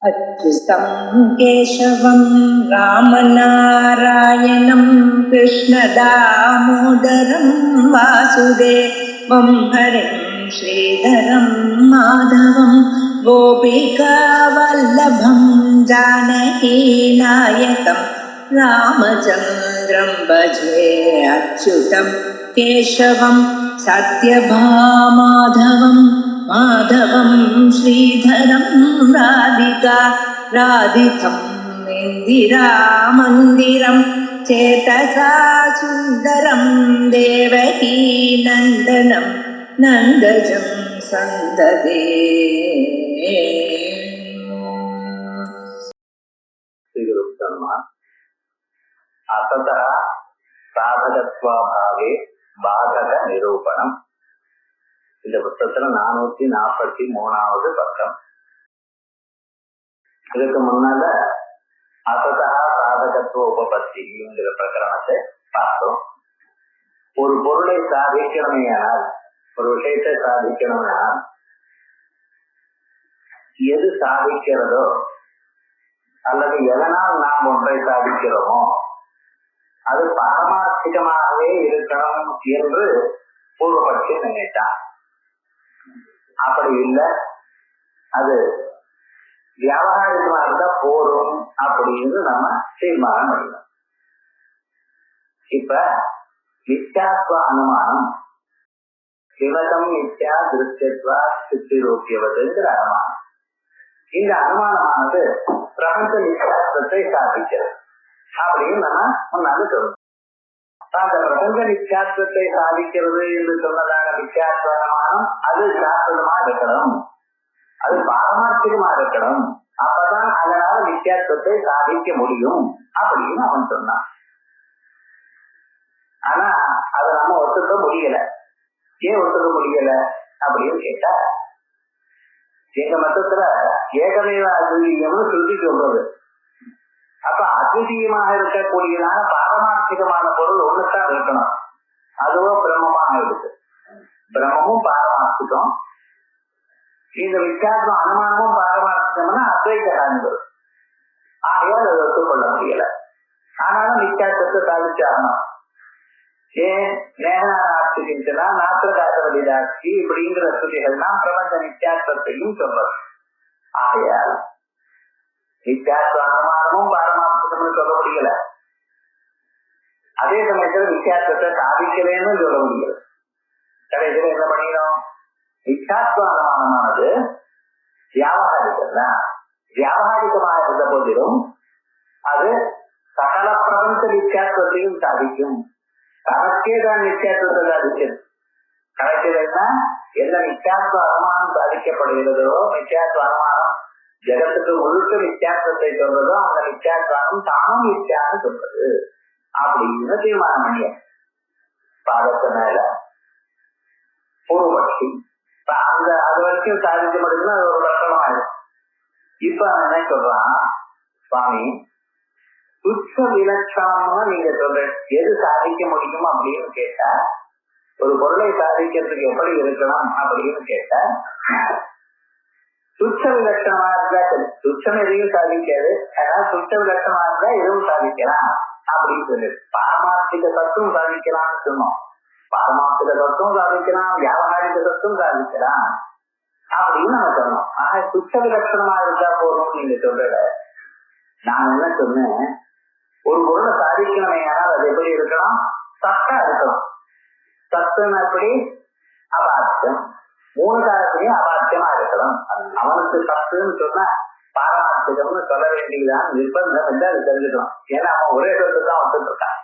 अच्युतं केशवं रामनारायणं कृष्णदामोदरं वासुदेवं हरिं श्रीधरं माधवं गोपिकावल्लभं जानकीनायकं रामचन्द्रं भजे। अच्युतं केशवं सत्यभामाधवं माधवं श्रीधरं राधितं इन्दिरामन्दिरं चेतसा सुन्दरं देवकी नन्दनं नन्दजं सन्ददे। असतः साधकत्वाभावे बाधक निरूपणம். இந்த புத்தகத்துல 443வது பக்கம். இதுக்கு முன்னால அசதா சாதகத்துவ உபபத்திங்கிற பிரகரணத்தை பார்த்தோம். ஒரு பொருளை சாதிக்கணுமையானால், ஒரு விஷயத்தை சாதிக்கணும்னால் எது சாதிக்கிறதோ அல்லது எதனால் நாம் ஒன்றை சாதிக்கிறோமோ அது பாரமார்த்திகமாகவே இருக்கணும் என்று பூர்வபட்சி நினைத்தான். அப்படி இல்லை, அது வியாபாரிகமா இருந்தா போரும் அப்படின்னு நம்ம தீர்மானம் பண்ணலாம். இப்ப மித்யாத்வ அனுமானம், சிவகம் மித்யா திருஷ்யத்வா சித்திரூபியவதுங்கிற அனுமானம். இந்த அனுமானமானது பிரபஞ்ச மித்யாத்வத்தை சாதிக்கிறது அப்படின்னு நம்ம முன்னாடி சொல்லணும். அந்த பிரபஞ்ச மித்யாத்வத்தை சாதிக்கிறது என்று சொன்னதான மித்யாத்வ அனுமானம் அது சாஸ்திரமா இருக்கணும், அது பாரமார்த்திகமா இருக்கணும், அப்பதான் அதனால வித்தியாசத்தை சாதிக்க முடியும் அப்படின்னு அவன் சொன்னான். ஆனா அதை நம்ம ஒத்துக்க முடியல. ஏன் ஒத்துக்க முடியல அப்படின்னு கேட்டா, எங்க மொத்தத்துல ஏகமேவ அத்விதீயம்னு சுருதி சொல்றது. அப்ப அத்விதீயமாக இருக்கக்கூடியதான பாரமார்த்திகமான பொருள் ஒண்ணுதான் இருக்கணும், அதுவும் பிரம்மமாக இருக்கு. பிரம்மமும் பாரமார்த்திகம், இந்த வித்தியாசம் அனுமானமும் பாரமார்த்திகம்னா அத்வைத அன்பு. ஆகையால் அதை ஒத்துக்கொள்ள முடியல. ஆனாலும் வித்தியாசத்தை சாதிச்சாகணும். ஏன் நேகனார்த்தினா நாத்திரகாசவதிதாட்சி இப்படிங்கிற ஸ்ருதிகள்லாம் பிரபஞ்ச வித்தியாசத்தையும் சொல்றது. ஆகையால் வித்தியாச அனுமானமும் பாரமார்த்திகம்னு சொல்ல முடியல, அதே சமயத்துல வித்தியாசத்தை சாதிக்கலன்னு சொல்ல முடியல. கடைசியில என்ன பண்ணிடும், வித்தியாசமானது வியாபாரிகமாக இருந்த போதிலும் அது சகல பிரபஞ்ச வித்தியாசத்தையும் சாதிக்கும். தனக்கே தான் வித்தியாசத்தை சாதிக்கிறது. கடைசியில என்ன வித்தியாச அனுமானம் சாதிக்கப்படுகிறதோ, வித்தியாச அனுமானம் ஜெகத்துக்கு முழுக்க வித்தியாசத்தை சொல்றதோ, அந்த வித்தியாசம் தானும் வித்தியாசம் சொல்றது அப்படின்னு தீர்மானம் பண்ணிய பாதத்து மேல பூர்வபட்சி அந்த அது வரைக்கும் சாதிக்க முடியுதுன்னா அது ஒரு லட்சணம் ஆயிடும். இப்ப என்ன சொல்றான் சுவாமி, துச்ச விலட்சணம்னு நீங்க சொல்ற எது சாதிக்க முடியும் அப்படின்னு கேட்டா, ஒரு பொருளை சாதிக்கிறதுக்கு எப்படி இருக்கணும் அப்படின்னு கேட்டா, துச்ச விலட்சணமா இருந்தா சரி, துச்சம் எதையும் சாதிக்காது, அதனால துச்ச விலட்சணமா இருந்தா எதுவும் சாதிக்கலாம் அப்படின்னு சொல்லி பாரமார்த்திக தத்துவம் சாதிக்கலாம்னு சொன்னோம். பாரமார்த்திக தத்துவம் சாதிக்கலாம், வியாபாரிக தத்துவம் சாதிக்கலாம் அப்படின்னு நம்ம சொன்னோம். ஆனா துச்ச விலட்சணமா இருந்தா போதும் நீங்க சொல்றத. நான் என்ன சொன்னேன், ஒரு பொருளை சாதிக்கணுமே ஆனால் அது எப்படி இருக்கணும், சத்தா இருக்கணும். சத்துன்னு எப்படி, அபாத்தியம், மூணு காலத்திலையும் அபாத்தியமா இருக்கணும். அவனுக்கு சத்துன்னு சொன்னா பாரமார்த்திகம்னு சொல்ல வேண்டியதான் நிர்பந்தம் என்று அது தெரிஞ்சுக்கணும். ஏன்னா அவன் ஒரே சொத்து தான் வந்துட்டு இருக்கான்,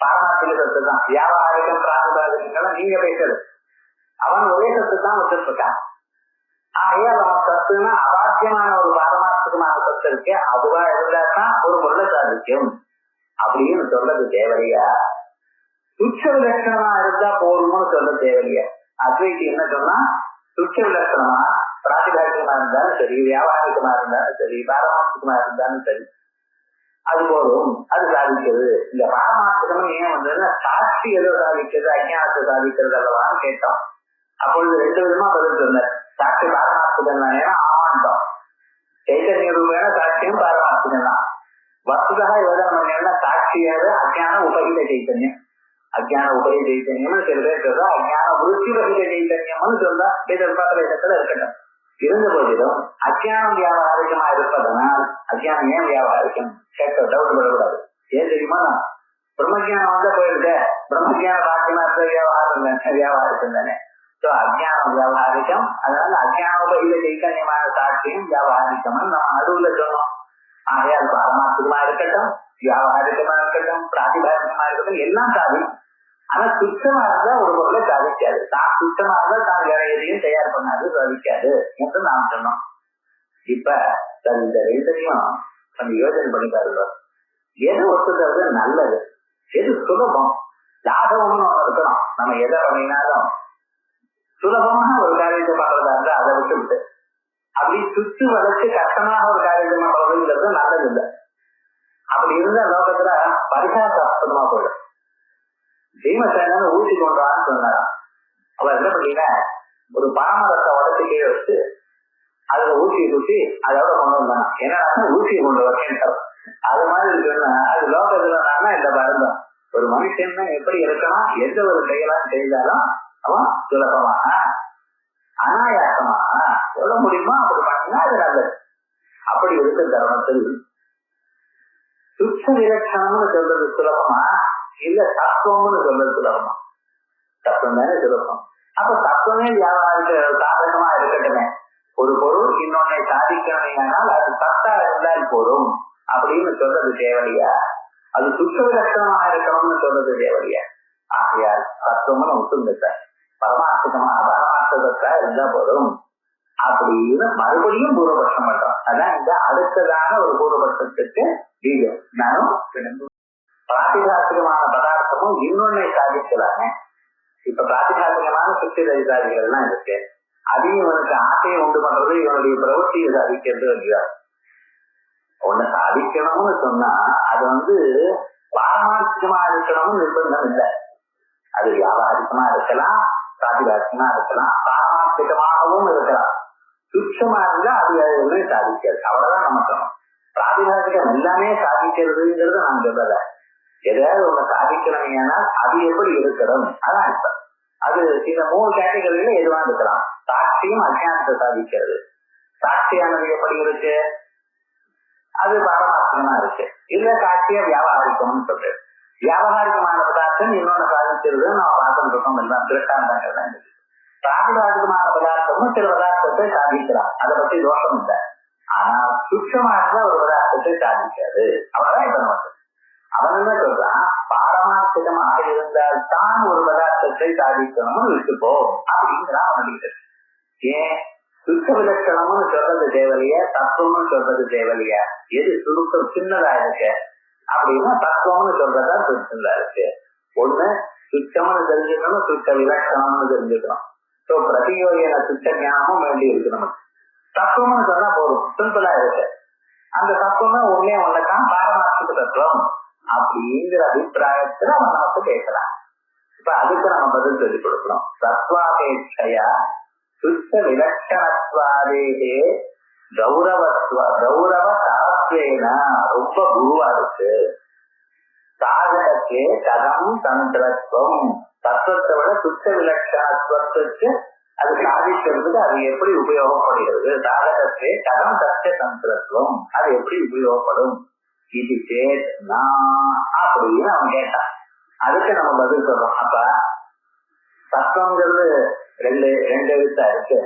பாரமார்த்திக சொத்து தான். வியாபாரிகம் பிராணபாதிகளும் நீங்க பேசுறது, அவன் ஒரே சொத்து தான் வந்துட்டு இருக்கான். ஆகையால் அவன் சத்துன்னா அபாத்தியமான ஒரு பாரமார்த்திகமான சொத்து இருக்கே, அதுவா இருந்தாதான் ஒரு பொருளை சாதிக்கும் அப்படின்னு சொல்றது தேவையா? துச்ச விலட்சணமா இருந்தா போதும்னு சொல்ல தேவையா? அத்வைத்தி என்ன சொன்னா, துச்ச விலட்சணமா பிராதிபாசிகமா இருந்தாலும் சரி, வியாபாரிகமா இருந்தாலும் சரி, பாரமார்த்திகமா இருந்தாலும் சரி, அது போதும், அது சாதிக்கிறது. இந்த பாரமார்த்திகம் ஏன் வந்ததுன்னா, சாட்சி எதோ சாதிக்கிறது, அஞ்ஞானத்தை சாதிக்கிறது அல்லவான்னு கேட்டோம். அப்பொழுது ரெண்டு விதமா பதில் சொன்னார். சாட்சி பாரமார்த்திகம் தானே ஆமாண்டோம், சைத்தன்ய ரூபேன சாட்சியம் பாரமார்த்திகம் தான். வஸ்துதா யோஜனை பண்ணா சாட்சியாவது அஜ்ஞான உபகித சைத்தன்யம். அஜ்ஞான உபய சைத்தன்யம்னு சில பேர் சொல்றா, அஜ்ஞான விருத்தி வகித சைத்தன்யம்னு சொல்றா. இடத்துல இருக்கட்டும். இருந்த போதிலும் அஜ்ஞானம் வியாபாரிகமா இருப்பதனால் அஜ்ஞானம் ஏன் வியாபாரிகம் கேட்க டவுட் படக்கூடாது. ஏன் தெரியுமா, பிரம்மஜானம் வந்தா போயிருக்க, பிரம்மஜான பாக்கியமா இருக்க வியாபாரிகம் தானே. அஜ்ஞானம் வியாபாரிகம். அதனால அஜ்ஞான உபகித சைத்தன்யமான சாட்சியம் வியாபாரிகம்னு நம்ம நடுவுல சொன்னோம். ஆகையால் பாரமார்த்திகமா இருக்கட்டும், வியாபாரிகமா இருக்கட்டும், பிராதிபாரிகமா இருக்கட்டும், எல்லாம் சாதிக்கும். ஆனா சுத்தமா இருந்தா ஒரு பொருளை சாதிக்காது. தான் சுத்தமா இருந்தா தான் வேற எதையும் தயார் பண்ணாது, சாதிக்காது என்று நாம் சொன்னோம். இப்ப இந்த ரெண்டையும் கொஞ்சம் யோசனை பண்ணி பாருங்க. எது ஒத்துக்கிறது நல்லது, எது சுலபம், லாபம்னு ஒண்ணு இருக்கணும். நம்ம எதை பண்ணினாலும் சுலபமான ஒரு காரியத்தை பண்றதா இருந்தா அதை விட்டு அப்படி சுற்றி வளர்ச்சி கஷ்டமாக ஒரு காரியத்தை பண்றதுங்கிறது நல்லது இல்லை. அப்படி இருந்த லோகத்துல பரிகாசாஸ்பதமா போயிடும். பீமசேனன் ஊசி கொண்டான்னு சொன்னாராம். அவர் என்ன பண்ணீங்கன்னா, ஒரு பரமரத்தை உடச்சு கீழே வச்சு அதுல ஊசியை குத்தி அதோட கொண்டு வந்தானா. ஏன்னா ஊசியை கொண்டு வரேன். அது மாதிரி சொன்னா அது லோகத்துல இந்த வருந்தம். ஒரு மனுஷன் எப்படி இருக்கணும், எந்த ஒரு செயலாம் செய்தாலும் அவன் சுலபமாக அனாயாசமாக சொல்ல முடியுமா அப்படி பண்ணினா அது நல்லது. அப்படி இருக்க தருணத்தில் சுத்த விலட்சணம்னு சொல்றது சுலபமா இல்ல தத்துவம்னு சொல்றது சுலபமா? தத்துவம் தானே சுலபம். அப்ப தத்துவமே வியாபாரிக்க சாதகமா இருக்கட்டுமே. ஒரு பொருள் இன்னொன்னை சாதிக்கணும்னால் அது தத்தா இருந்தால் போதும் அப்படின்னு சொல்றது தேவையா? அது சுத்த விலட்சணமா இருக்கணும்னு சொல்றது தேவையா? ஆகையால் தத்துவம்னு ஒத்துங்க, பரமார்த்தமா பரமார்த்ததா இருந்தா போதும் அப்படின்னு மறுபடியும் பூர்வபட்சம் பண்றோம். அதான் இந்த அடுத்ததான ஒரு பூர்வபட்சத்துக்கு வீடியோ. நானும் பிராதிகாசிகமான பதார்த்தமும் இன்னொன்னை சாதிக்கலாமே. இப்ப பிராதிகாசிகமான சுத்தி அதிகாரிகள் எல்லாம் இருக்கு. அதையும் இவனுக்கு ஆசையை உண்டு பண்றது, இவனுடைய பிரவர்த்தியை சாதிக்கிறது இல்லையா? ஒண்ணு சாதிக்கணும்னு சொன்னா அது பாரமார்த்திகமா இருக்கணும்னு நிர்பந்தம் இல்லை. அது வியாபாரிகமா இருக்கலாம், பிராதிகாசிகமா இருக்கலாம், பாரமார்த்திகமாகவும் இருக்கலாம். சுட்சமா இருந்தா அது எதுவுமே சாதிக்காது. அவ்வளவுதான் நம்ம சொன்னோம். பிராதிகாசிகம் எல்லாமே சாதிக்கிறதுங்கிறது நான் சொல்லல. எதாவது ஒண்ணு சாதிக்கணும் ஏனால் அது எப்படி இருக்கணும் அதான் இப்ப அது இந்த 3 கேட்டகரியில எதுவா இருக்கலாம். சாட்சியும் அஜ்ஞானத்தை சாதிக்கிறது. சாட்சியானது எப்படி இருக்கு, அது பாரமார்த்திகமா இருக்கு. இல்ல சாட்சியா வியாபாரிக்கம்னு சொல்றது. வியாபாரிகமான பதார்த்தம் இன்னொன்னு சாதிக்கிறது நம்ம பார்த்துட்டு இருக்கோம். எல்லாம் திருட்டாண்டங்கள் தான் இருக்கு. பிராதிகாசிகமான பதார்த்தமும் சில பதார்த்தத்தை சாதிக்கலாம், அதை பத்தி தோஷம் இல்லை. ஆனா சுத்தமா இருந்தா ஒரு பதார்த்தத்தை சாதிக்காது. அவ்வளவுதான் இப்ப நமக்கு. அவன் என்ன சொல்றான், பாரமார்த்திகமாக இருந்தால் தான் ஒரு பதார்த்தத்தை சாதிக்கணும்னு விட்டுப்போம் அப்படிங்கிறான் அவனுக்கு. ஏன் சுத்த விலட்சணம்னு சொல்றது தேவலையா, தத்துவம்னு சொல்றது தேவலையா? எது சுருக்கம் சின்னதா இருக்கு அப்படின்னா தத்துவம்னு சொல்றதா சின்னதா இருக்கு. ஒண்ணு சுத்தம்னு தெரிஞ்சுக்கணும், சுத்த விலட்சணம்னு தெரிஞ்சுக்கணும். சோ பிரதியோகின சுத்த ஞானமும் வேண்டி இருக்கு நமக்கு. தத்துவம்னு சொன்னா போதும், சிம்பிளா இருக்கு. அந்த தத்துவம் தான் ஒன்னே ஒண்ணுதான் பாரமார்த்திக தத்துவம் அப்படிங்கிற அபிப்பிராயத்துல அவன் நமக்கு பேசலாம். இப்ப அதுக்கு நம்ம பதில் சொல்லிக் கொடுக்கணும். தத்வாபேட்சையா சுத்த விலட்சணத்வாதேகே கௌரவ தரத்வேனா ரொம்ப குருவா இருக்கு. சாதகத்தே கதம் தந்திரத்துவம், தத்துவத்தை விட சுத்த விலட்சணத்துவத்துக்கு அது சாதிக்கிறதுக்கு அது எப்படி உபயோகப்படுகிறது? சாதகத்தே கதம் சத்திய தந்திரத்துவம், அது எப்படி உபயோகப்படும் இது சேத்னா அப்படின்னு அவன் கேட்டான். அதுக்கு நம்ம பதில் சொல்றோம். அப்ப தத்துவங்கிறது ரெண்டு எழுத்தா இருக்கு,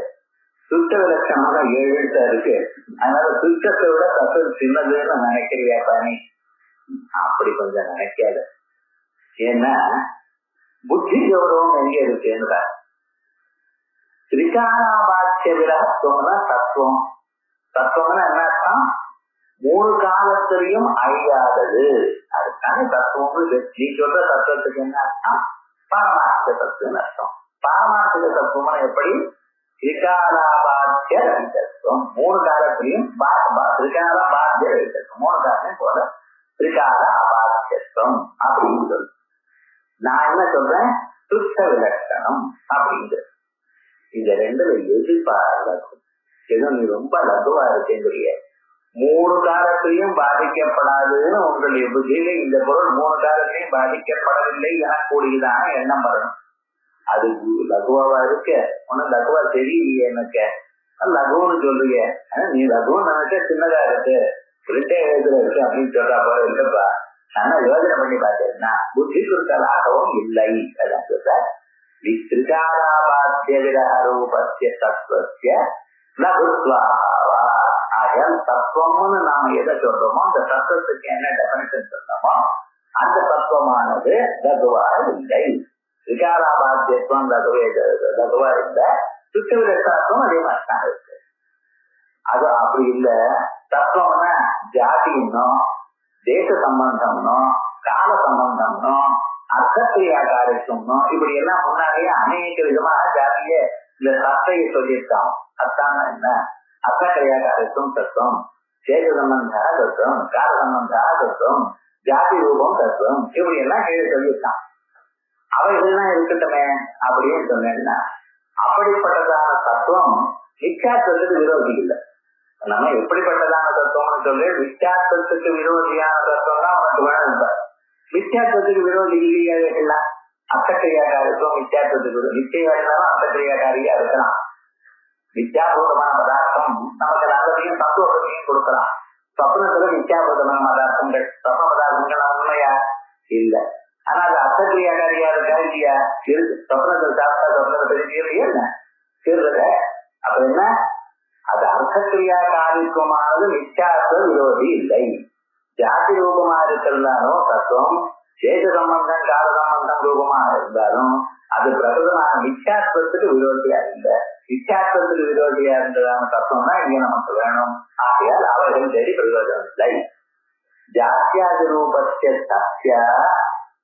சுத்த விலட்சணமாக 7 எழுத்தா இருக்கு. அதனால சுத்தத்தை விட தத்துவம் சின்னதுன்னு நினைக்கிறியா பாணி? அப்படி கொஞ்சம் நினைக்காது. ஏன்னா புத்தி கௌரவம் எங்க இருக்குன்ற திரிகாலாபாட்சிய விரகத்துவம்னா தத்துவம். தத்துவம்னா என்ன அர்த்தம்? 3 காலத்திலையும் அழியாதது. அதுக்கான தத்துவம். நீ சொல்ற தத்துவத்துக்கு என்ன அர்த்தம்? பாரமார்த்திக தத்துவம் அர்த்தம். பாரமார்த்திக தத்துவம் எப்படி? திரிகாலாபாட்சிய ரகிதத்துவம். 3 காலத்திலையும் திரிகால பாத்திய ரகிதத்துவம். 3 காலத்தையும் போல திரிகால அபாத்தியத்துவம் அப்படின்னு சொல்லு. நான் என்ன சொல்றேன்? சுத்த விலட்சணம் அப்படிங்கிறது. இந்த ரெண்டுல எதிர்பார்க்கும் ஏதோ நீ ரொம்ப லகுவா இருக்கேங்கிறிய, மூணு காலத்திலையும் பாதிக்கப்படாதுன்னு உங்களுடைய புத்தியில இந்த பொருள் மூணு காலத்திலையும் பாதிக்கப்படவில்லை எனக்கூடியதான எண்ணம் வரணும். அது லகுவாவா இருக்க ஒன்னும் லகுவா தெரியலையே எனக்கு லகுன்னு சொல்றீங்க. நீ லகுன்னு நினைச்சா சின்னதா இருக்கு ரெண்டே எழுதுல இருக்கு அப்படின்னு சொல்றா போல இல்லப்பா. ஆனா யோசனை பண்ணி பார்த்தேன்னா புத்தி சுருக்கலாகவும் இல்லை. அதான் சொல்ற வித்ருகாராபாத்திய விரஹரூபத்திய தத்துவத்திய லகுத்வாவா. ஆகையால் தத்துவம்னு நாம எதை சொல்றோமோ அந்த தத்துவத்துக்கு என்ன டெபினிஷன் சொல்றோமோ அந்த தத்துவமானது லகுவா இல்லை. விகாராபாத்தியத்துவம் லகுவா இல்ல, சுத்த விரக்தாத்துவம் அதே மாதிரிதான் இருக்கு. அது அப்படி இல்ல. தத்துவம்னா ஜாதின்னோ தேச சம்பந்தம்னோ கால சம்பந்தம்னோ அர்த்தக்கிரியாகாரித்துவம்னோ இப்படி எல்லாம் முன்னாடியே அநேக விதமான ஜாதிய இந்த சத்தையை சொல்லியிருக்கான். அர்த்தான என்ன? அர்த்தக்கிரியாகாரித்துவம் தத்துவம், தேச சம்பந்தா தத்துவம், கால சம்பந்தா தத்துவம், ஜாதி ரூபம் தத்துவம் இப்படி எல்லாம் கீழே சொல்லியிருக்கான். அவைகள்லாம் இருக்கட்டுமே அப்படின்னு சொன்னேன்னா அப்படிப்பட்டதான தத்துவம் நிச்சாத்துவத்துக்கு விரோதி இல்லை. நம்ம எப்படிப்பட்டதான தத்துவம்னு சொல்லி வித்தியாசத்துக்கு விரோதியான தத்துவம் தான் உனக்கு வேணும். வித்தியாசத்துக்கு விரோதி இல்லையா? அர்த்தக்கிரியாகாரித்துவம் வித்தியாசத்துக்கு நிச்சயம் இருந்தாலும் அர்த்தக்கிரியாகாரியா இருக்கலாம். வித்தியாபூதமான பதார்த்தம் நமக்கு நல்லதையும் தத்துவத்தையும் கொடுக்கலாம். சொப்னத்துல வித்தியாபூதமான பதார்த்தங்கள் சொப்ன பதார்த்தங்கள் உண்மையா இல்லை. ஆனா அது அர்த்தக்கிரியாகாரியா இருக்கா இல்லையா? இருக்கு. சொப்னத்தில் சாப்பிட்டா சொப்னத்தை தெரிஞ்சுக்கலையே என்ன தீர்வுல. அப்ப என்ன? அது அர்த்தக்கிரியாகாரித்துவமானது நிச்சயார்த்த விரோதி இல்லை. ஜாதி ரூபமா இருக்கிறதாலும் தத்துவம், தேச சம்பந்தம் கால சம்பந்தம் ரூபமா இருந்தாலும் அது பிரபலமான நிச்சயாத்வத்துக்கு விரோதியா இல்லை. நிச்சயாத்வத்துக்கு விரோதியா இருந்ததான தத்துவம் தான் இங்க நமக்கு வேணும். ஆகையால் அவர்கள் தேடி பிரயோஜனம் இல்லை. ஜாத்தியாதி ரூபஸ்ய சத்ய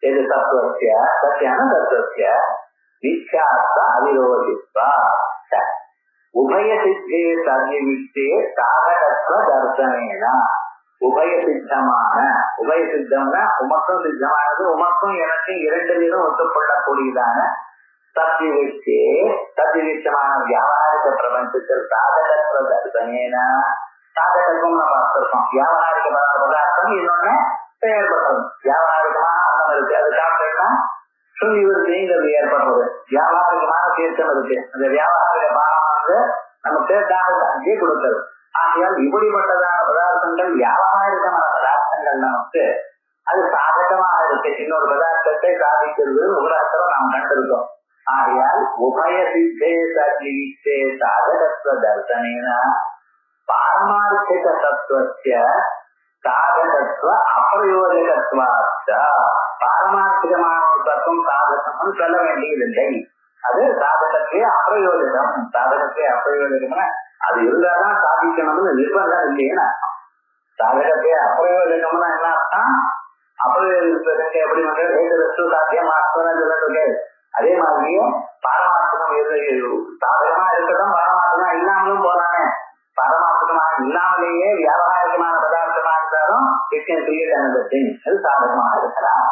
எது தத்துவஸ்ய சத்தியான தத்துவஸ்ய நிச்சயார்த்த அவிரோதித்வா உபய சித்தே சன்னிவிஷ்டே சாதகத்துவ தர்சனேன. உபய சித்தமான, உபய சித்தம்னா உமக்கும் சித்தமானது, உமக்கும் எனக்கும் இரண்டு பேரும் ஒத்துக்கொள்ளக்கூடியதான சத்விவிஷ்டே சத்விவிஷ்டமான வியாபாரிக பிரபஞ்சத்தில் சாதகத்துவ தர்சனேன. சாதகத்துவம் நம்ம பார்த்திருக்கோம். வியாபாரிக பதார்த்தம் இன்னொன்னு செயல்படுறது. வியாபாரிகமான அன்னம் இருக்கு, அது சாப்பிட்டா சுனிவிருத்திங்கிறது ஏற்படுறது. வியாபாரிகமான தீர்த்தம் இருக்கு, அந்த வியாபாரிக பானம் நமக்கு தாகத்தாக்கி கொடுத்தது. ஆகையால் இப்படிப்பட்டதான பதார்த்தங்கள் வியாபாரிகமான பதார்த்தங்கள் நமக்கு அது சாதகமாக இருக்கு. இன்னொரு பதார்த்தத்தை சாதிக்கிறது உலகத்துல நாம் கண்டிருக்கோம். ஆகையால் உபய சித்தே சஜீவித்தே சாதகத்துவ தர்சனேன பாரமார்த்திக தத்துவஸ்ய சாதகத்துவ அப்பிரயோஜகத்துவாச்ச. பாரமார்த்திகமான தத்துவம் சாதகம்னு சொல்ல வேண்டியதில்லை. அது சாதகத்தே அப்பிரயோஜகம். சாதகத்தே அப்பிரயோஜகம்னா அது இருந்தாதான் சாதிக்கணும்னு நிர்பந்தம் இல்லைன்னு அர்த்தம். சாதகத்தே அப்பிரயோஜகம்னா என்ன அர்த்தம்? அப்பிரயோஜகத்துக்கு எப்படி வந்து சாத்தியம் சொல்லிட்டு அதே மாதிரியே பாரமார்த்தகம் சாதகமா இருக்கட்டும், பாரமார்த்தமா இல்லாமலும் போறானே. பாரமார்த்தமா இல்லாமலேயே வியாபாரிகமான பதார்த்தமா இருந்தாலும் அது சாதகமாக இருக்கலாம்.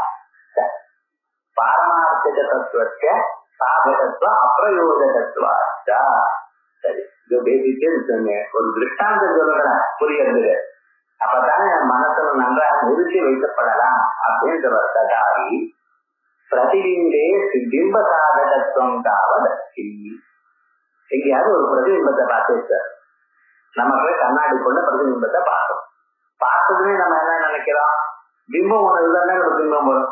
பாரமார்த்திக தத்துவத்தை சாதகத்துவ அப்பிரயோஜகத்துவாச்சா. சரி, இது பேசிட்டு ஒரு திருஷ்டாந்தம் சொல்லுறேன் புரியுது. அப்பதானே மனசுல நன்றாக நிறுத்தி வைக்கப்படலாம் அப்படின்ற தகாரி பிரதிபிம்பே பிம்ப சாதகத்துவம் தாவதற்கு. எங்கேயாவது ஒரு பிரதிபிம்பத்தை பார்த்து நமக்கு கண்ணாடி கொண்ட பிரதிபிம்பத்தை பார்த்தோம். பார்த்ததுமே நம்ம என்ன நினைக்கிறோம்? பிம்பம் ஒண்ணு இருந்தா ஒரு பிம்பம் வரும்.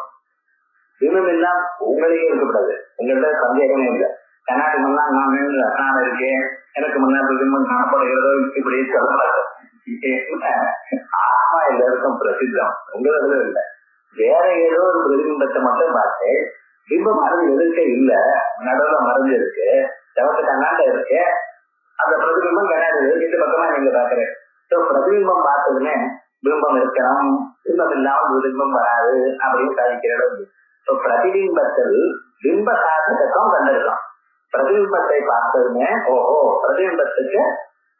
பிம்பம் எல்லாம் உங்களையே இருக்கக்கூடாது, உங்கள்ட்ட சந்தேகமே இல்லை. கண்ணாடி முன்னாள் நான் இருக்கேன், எனக்கு முன்னாள் பிரதிபிம்பம் காணப்படுகிறதோ இப்படி சொல்லக்கூடாது. ஆத்மா எல்லாருக்கும் பிரசித்தம், உங்களது இல்லை. வேற ஏதோ ஒரு பிரதிபிம்பத்தை மட்டும் பார்த்து பிம்பம் மருந்து எதிர்க்க இல்ல, நடுவில் மருந்து இருக்கு, செவத்து கண்ணாண்ட இருக்கு, அந்த பிரதிபிம்பம் கண்ணாடி இந்த பக்கமா நீங்க பாக்குறேன். பிரதிபிம்பம் பார்த்ததுமே பிம்பம் இருக்கணும், பிம்பம் இல்லாமல் பிரதிபிம்பம் வராது அப்படின்னு சாதிக்கிறது. பிரதிபிம்பத்தில் பிம்ப சாதகத்துவம் கண்டிருக்கோம். பிரதிபிம்பத்தை பார்த்ததுமே ஓஹோ பிரதிபிம்பத்துக்கு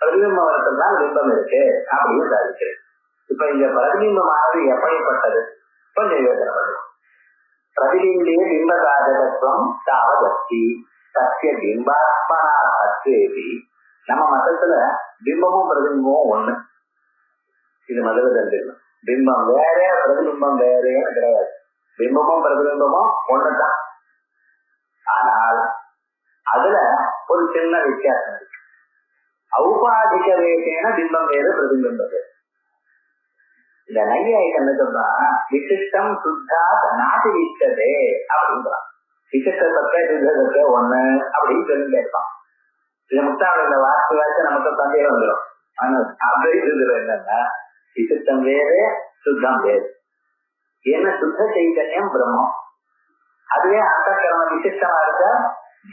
பிரதிபிம்பம் இருக்கிறதுனால பிம்பம் இருக்கு அப்படின்னு சாதிக்கிறது. இப்ப இந்த பிரதிபிம்பமானது எப்படிப்பட்டது கொஞ்சம் யோசனை பண்ணுவோம். பிரதிபிம்பே பிம்ப சாதகத்துவம் தாவதத்தி சத்திய பிம்பாத்மனா சத்தியேபி. நம்ம மதத்துல பிம்பமும் பிரதிபிம்பமும் ஒண்ணு. இது முதல்ல தெரிஞ்சுக்கணும். பிம்பம் வேற, பிரதிபிம்பம் வேறேன்னு கிடையாது. பிம்பமும் பிரதிபிம்பமும் ஒண்ணுதான். ஆனால் அதுல ஒரு சின்ன வித்தியாசம் இருக்கு. ஔபாதிக வேகேன பிம்பம் வேறு, பிரதிபிம்பம் வேறு. இந்த நையாயிகம் என்ன சொல்றா, விசிஷ்டம் சுத்தா நாதி விட்டதே அப்படின்றான். விசிஷ்டத்தை சுத்தத்தை ஒண்ணு அப்படின்னு சொல்லி இருப்பான். இது முக்தாவில வாக்கு வாய்ச்சி நமக்கு சந்தேகம் வந்துடும். ஆனா அத்வைதத்துல என்னன்னா, விசிஷ்டம் வேறு சுத்தம் வேறு. ஏன்னா சுத்த சைதன்யம் பிரம்மம், அதுவே அந்தக்கரண விசிஷ்டமா இருக்க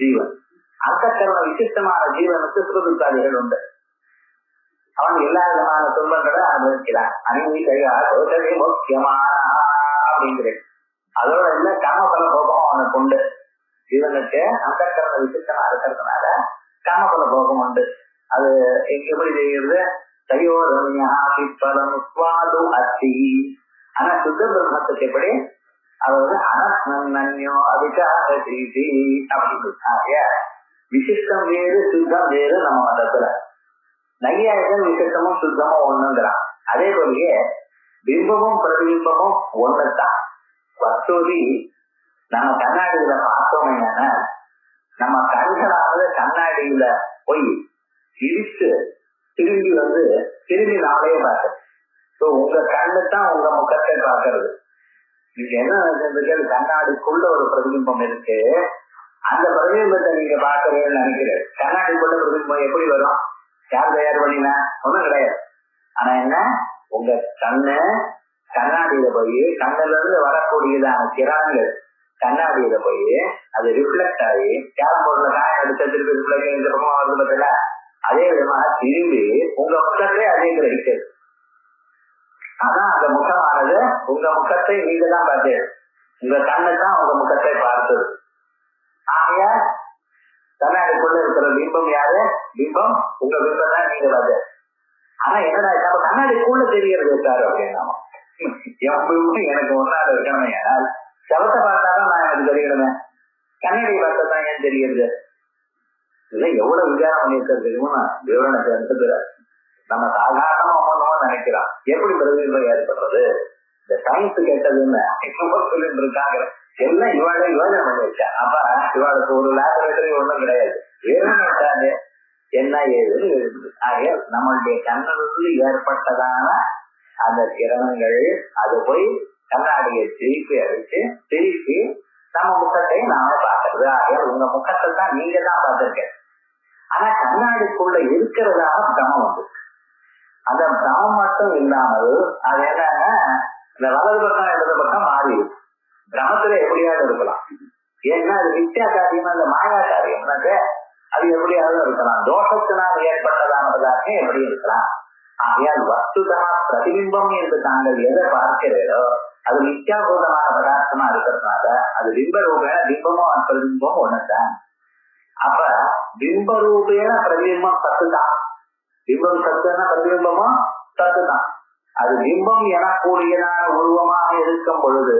ஜீவன். அந்தக்கரண விசிஷ்டமான ஜீவனுக்கு சுகதுக்காதிகள் உண்டு. அவன் எல்லா விதமான துன்பங்களை அனுபவிக்கிறான். அணிவிகையாசோதனை முக்கியமான அப்படிங்கிற அதோட இல்ல கர்மபல போகம் அவனுக்கு உண்டு. ஜீவனுக்கு அந்தக்கரண விசிஷ்டமா இருக்கிறதுனால கர்மபல போகம் உண்டு. அது எப்படி செய்கிறது? தையோரமியம் சுவாது அத்தி. ஆனா சுத்த பிரம்மத்துக்கு எப்படி? அதாவது அனஸ்னன்யோ அபிகார செய்தி அப்படின்னு விசிஷ்டம் வேறு சுத்தம் வேறு நம்ம மதத்துல. நையாயிரம் விசிஷ்டமும் சுத்தமும் ஒண்ணுங்கிறான். அதே போலயே பிம்பமும் பிரதிபிம்பமும் ஒண்ணுதான். வசூதி நம்ம கண்ணாடியில பார்த்தோம்னா நம்ம கண்களானது கண்ணாடியில போய் இடிச்சு திரும்பி திரும்பி நாளே பார்க்க. உங்க கண்ணு தான் உங்க முகத்தை பார்க்கறது. நீங்க என்ன கண்ணாடிக்குள்ள ஒரு பிரதிபிம்பம் இருக்கு, அந்த பிரதிபிம்பத்தை நீங்க பார்க்கறேன்னு நினைக்கிறேன். கண்ணாடிக்குள்ள பிரதிபிம்பம் எப்படி வரும்? யார் தயார் பண்ணினா? ஒண்ணும் கிடையாது. ஆனா என்ன, உங்க கண்ணு கண்ணாடியில போய் கண்ணுல இருந்து வரக்கூடியதான கிரணங்கள் கண்ணாடியில போய் அது ரிஃப்ளெக்ட் ஆகி கேரம் போர்ட்ல காயம் எடுத்த திருப்பி ரிஃப்ளெக்ட் இந்த பக்கமா வருது பார்த்தீங்களா, அதே விதமாக திரும்பி உங்க முகத்திலே அதே கிரகிக்கிறது. அதான் அந்த முகமானது உங்க முகத்தை நீங்க தான் பார்த்தீங்க, உங்க கண்ணு தான் உங்க முகத்தை பார்த்தது. ஆகைய கண்ணாடிக்குள்ள இருக்கிற பிம்பம் யாரு? பிம்பம் உங்க பிம்பம் தான் நீங்க பார்த்து. ஆனா என்னடா நம்ம கண்ணாடிக்குள்ள தெரியறது சார் அப்படின்னா, எனக்கு ஒன்னால இருக்கணுமே, ஏன்னால் செவத்தை பார்த்தாதான் நான் எனக்கு தெரியணுமே, கண்ணாடி பார்த்தா தான் ஏன் தெரியுது? இதெல்லாம் எவ்வளவு விசாரம் பண்ணியிருக்கிறது விவரணத்தை எடுத்துக்கிற நம்ம சாதாரணமா ஒவ்வொன்றும் நினைக்கிறோம். எப்படி பிரதிபிம்பம் ஏற்படுறது? இந்த சயின்ஸ் கேட்டதுன்னு சொல்லிட்டு இருக்காங்க. எல்லாம் இவாளே யோஜனை பண்ணி வச்சா. அப்ப இவாளுக்கு ஒரு லேபரேட்டரி ஒண்ணும் கிடையாது. வேணும்னு என்ன ஏதுன்னு இருக்குது. ஆக நம்மளுடைய கண்ணிலிருந்து ஏற்பட்டதான அந்த கிரணங்கள் அது போய் கண்ணாடியை திருப்பி அடிச்சு திருப்பி நம்ம முகத்தை நாம பார்க்கறது. ஆக உங்க முகத்தை தான் நீங்க தான் பார்த்திருக்க. ஆனா கண்ணாடிக்குள்ள இருக்கிறதான பிரமம் வந்து அந்த பிரமம் மட்டும் இல்லாமல் அது என்னன்னா இந்த வலது பக்கம் இடது பக்கம் மாறி இருக்கு. பிரமத்துல எப்படியாவது இருக்கலாம். ஏன்னா அது மித்யா காரியம், அந்த மாயா காரியம்னாக்க அது எப்படியாவது இருக்கலாம். தோஷத்தினால் ஏற்பட்டதான பதார்த்தம் எப்படி இருக்கலாம். ஆகையால் வஸ்துதா பிரதிபிம்பம் என்று தாங்கள் எதை பார்க்கிறீரோ அது மித்யாபூதமான பதார்த்தமா இருக்கிறதுனால அது பிம்ப ரூபேன பிம்பமும் பிரதிபிம்பமும் ஒண்ணுதான். அப்ப பிம்ப ரூபேன பிரதிபிம்பம் சத்துதான். பிம்பம் சத்துன்னா பிரதிபிம்பமும் சத்துதான். அது பிம்பம் எனக்கூடியதான உருவமாக இருக்கும் பொழுது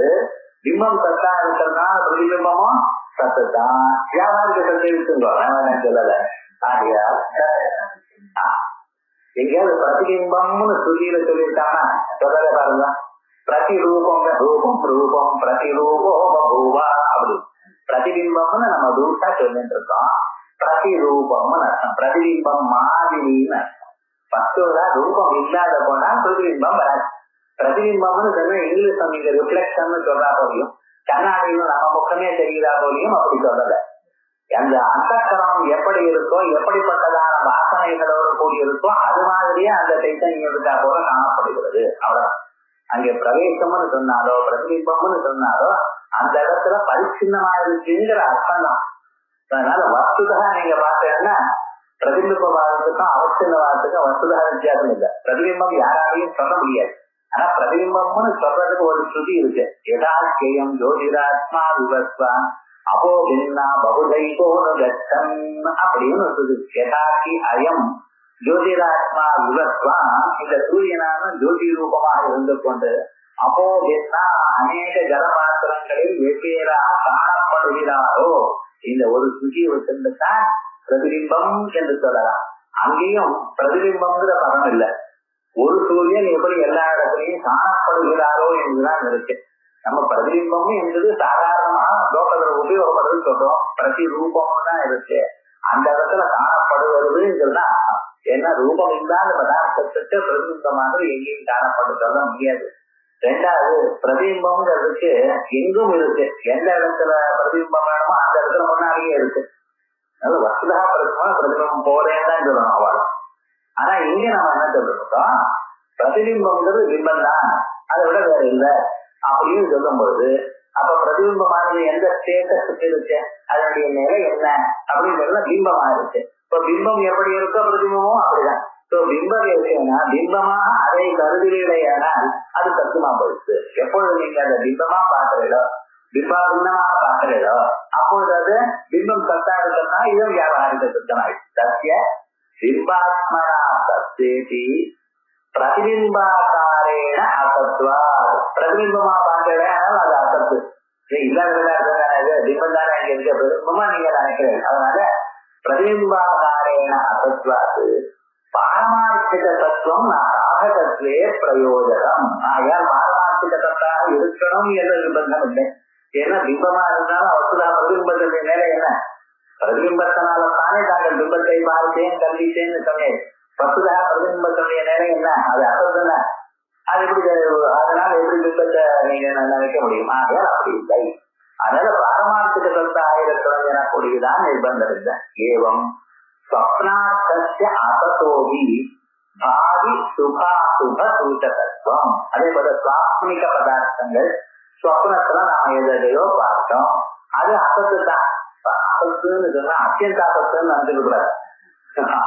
பிம்பம் சத்தா இருக்கிறதுனால பிரதிபிம்பமும் சத்துதான். வியாபாரிக சத்து இருக்குங்க சொல்லல. ஆகையால் எங்கேயாவது பிரதிபிம்பம்னு சொல்லியில சொல்லியிருக்காங்கன்னா சொல்லல பாருங்க. பிரதிரூபம் ரூபம் ரூபம் பிரதிரூபூவா அப்படி பிரதிபிம்பம்னு நம்ம ரூட்டா சொல்லிட்டு இருக்கோம். பிரதிரூபம்னு அர்த்தம். பிரதிபிம்பம் மாதிரின்னு அர்த்தம். பத்தோட ரூபம் இல்லாத போனா பிரதிபிம்பம் வராது. பிரதிபிம்பம்னு சொன்னா இங்கிலீஷ் நீங்க ரிஃப்ளெக்ஷன் சொல்றா போலியும் கண்ணாடியும் நம்ம முகமே தெரிகிறா போலியும் அப்படி சொல்லல. அந்த அந்தக்கரணம் எப்படி இருக்கோ எப்படிப்பட்டதான வாசனைகளோடு கூடி இருக்கோ அது மாதிரியே அந்த சைத்தன்யம் இருக்கா போல காணப்படுகிறது. அவ்வளவுதான். அங்கே பிரவேசம்னு சொன்னாலோ பிரதிபிம்பம்னு சொன்னாலோ அந்த இடத்துல பரிச்சின்னமா இருக்குங்கிற அர்த்தம் தான். அதனால வஸ்துதா நீங்க பார்த்தீங்கன்னா பிரதிபிம்ப வாதத்துக்கும் அவசிய வாதத்துக்கும் வஸ்துதா வித்தியாசம் இல்லை. பிரதிபிம்பம் யாராலையும் சொல்ல முடியாது. ஆனா பிரதிபிம்பம்னு சொல்றதுக்கு ஒரு ஸ்ருதி இருக்கு. யதாக்கியம் ஜோதிராத்மா விவஸ்வா அப்போ என்ன பகுதைகோனு கட்டம் அப்படின்னு சொல்லுது. யதாக்கி அயம் ஜோதிராத்மா விவஸ்வா, இந்த சூரியனான ஜோதி ரூபமாக இருந்து கொண்டு அப்போ என்ன அநேக ஜலபாத்திரங்களில் வெவ்வேறாக காணப்படுகிறாரோ இந்த ஒரு சுதியை வச்சிருந்துதான் பிரதிபிம்பம் என்று சொல்லலாம். அங்கேயும் பிரதிபிம்பம்ங்கிற பதம் இல்லை. ஒரு சூரியன் எப்படி எல்லா இடத்துலையும் காணப்படுகிறாரோ என்றுதான் இருக்கு. நம்ம பிரதிபிம்பமும் என்பது சாதாரணமா லோகத்துல உபயோகப்படுறது சொல்றோம், பிரதி ரூபமும் தான் இருக்கு. அந்த இடத்துல காணப்படுவதுங்கிறதுதான் அர்த்தம். ஏன்னா ரூபம் இல்லாத பதார்த்தத்துக்கு பிரதிபிம்பமானது எங்கேயும் காணப்படுறத முடியாது. ரெண்டாவது, பிரதிபிம்பம்ங்கிறதுக்கு எங்கும் இருக்கு. எந்த இடத்துல பிரதிபிம்பம் வேணுமோ அந்த இடத்துல முன்னாடியே இருக்கு. அதனால வசுதா பிரதிபிம்பம் போறேன்னு தான் சொல்லணும் அவள். ஆனா இங்க நம்ம என்ன சொல்லிருக்கோம், பிரதிபிம்பம்ங்கிறது பிம்பம் தான், அதை விட வேற இல்லை அப்படின்னு சொல்லும் பொழுது அப்ப பிரதிபிம்பமானது எந்த ஸ்டேட்டஸுக்கு இருக்கு, அதனுடைய நிலை என்ன அப்படிங்கிறது பிம்பமா இருக்கு. இப்ப பிம்பம் எப்படி இருக்கோ பிரதிபிம்பமும் அப்படிதான். பிம்ப விஷயம்னா பிம்பமாக அதை கருதுகிறீர்களானால் அது தத்துவமா போயிடுச்சு. எப்பொழுது நீங்க அந்த பிம்பமா பாக்குறீங்களோ, பிம்பா பின்னமாக பாக்குறீங்களோ, அப்பொழுது அது பிம்பம் சத்தா இருக்குன்னா இதுவும் வியாபாரிக சத்தமாயிடுச்சு. சத்திய பிம்பாத்மனா சத்தேதி பிரதிபிம்பாக்காரேன அசத்வா. பிரதிபிம்பமா பாக்குறேன் அதனால அது அசத்து இல்லாத பிம்பம் தானே இங்க இருக்க, பிரதிபிம்பமா நீங்க நினைக்கிறீங்க. அதனால பிரதிபிம்பாக்காரேன அசத்வாது பாரமார்த்திக தத்துவம் சாதகத்வே பிரயோஜனம். ஆகையால் பாரமார்த்திக தத்தாக இருக்கணும் என்ற நிபந்தம் இல்லை. ஏன்னா பிம்பமா இருந்தாலும் அவசுதா பிரதிபிம்பத்தினுடைய நிலை என்ன, பிரதிபிம்பத்தினால்தானே தாங்கள் பிம்பத்தை பார்த்தேன் கல்வித்தேன்னு சொன்னேன். வசுதா பிரதிபிம்பத்தினுடைய நிலை என்ன, அது அசத்துன. அது எப்படி, அதனால எப்படி பிம்பத்தை நீங்க நினைக்க முடியும்? ஆகையால் அப்படி இல்லை. அதனால பாரமார்த்திக தத்தாக இருக்கணும் எனக்கூடியதான் நிர்பந்தம் இல்லை. ஏவம் ஸ்வப்னார்த்தஸ்ய அசதோஹி பாவி சுபாசுப சூச்சகத்துவம். அதே போல சுவாப்னிக பதார்த்தங்கள் ஸ்வப்னத்துல நாம எதையோ பார்த்தோம், அது அசத்து தான். அசத்துன்னு சொன்னா அத்தியந்த அசத்துன்னு நினைச்சுக்க கூடாது.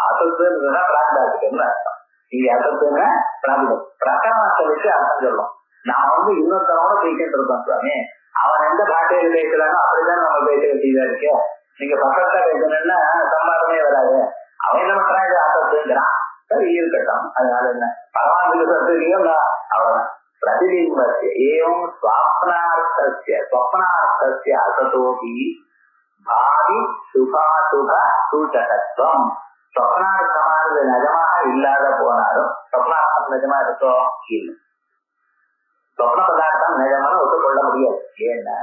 அசத்துன்னு சொன்னா பிராண்டாக்குன்னு அர்த்தம். இங்க அசத்துன்னா பிராந்தம் பிரகரணத்தை வச்சு அர்த்தம் சொல்லும். நாம இன்னொருத்தனோட பேசிட்டு இருக்கோம் சுவாமி, அவன் எந்த பாட்டையில பேசுறானோ அப்படிதான் நம்ம பேச வேண்டியதா இருக்கு. நீங்க பக்கத்தா பேசணும்னா சம்பாதமே வராது. அவன் என்ன பண்றான், இது அசத்துங்கிறான், சரி இருக்கட்டும். அதனால என்ன பரமாத்ம சத்துலையும் அவ்வளவுதான். பிரதிபிம்பஸ்ய ஏவம் ஸ்வப்னார்த்தஸ்ய ஸ்வப்னார்த்தஸ்ய அசதோஹி பாவி சுபாசுப சூச்சகத்துவம். ஸ்வப்னார்த்தமானது நிஜமாக இல்லாத போனாலும் ஸ்வப்னார்த்தம் நிஜமா இருக்கோ இல்லை. சொப்ன பதார்த்தம் நிஜமான ஒத்துக்கொள்ள முடியாது. ஏன்னா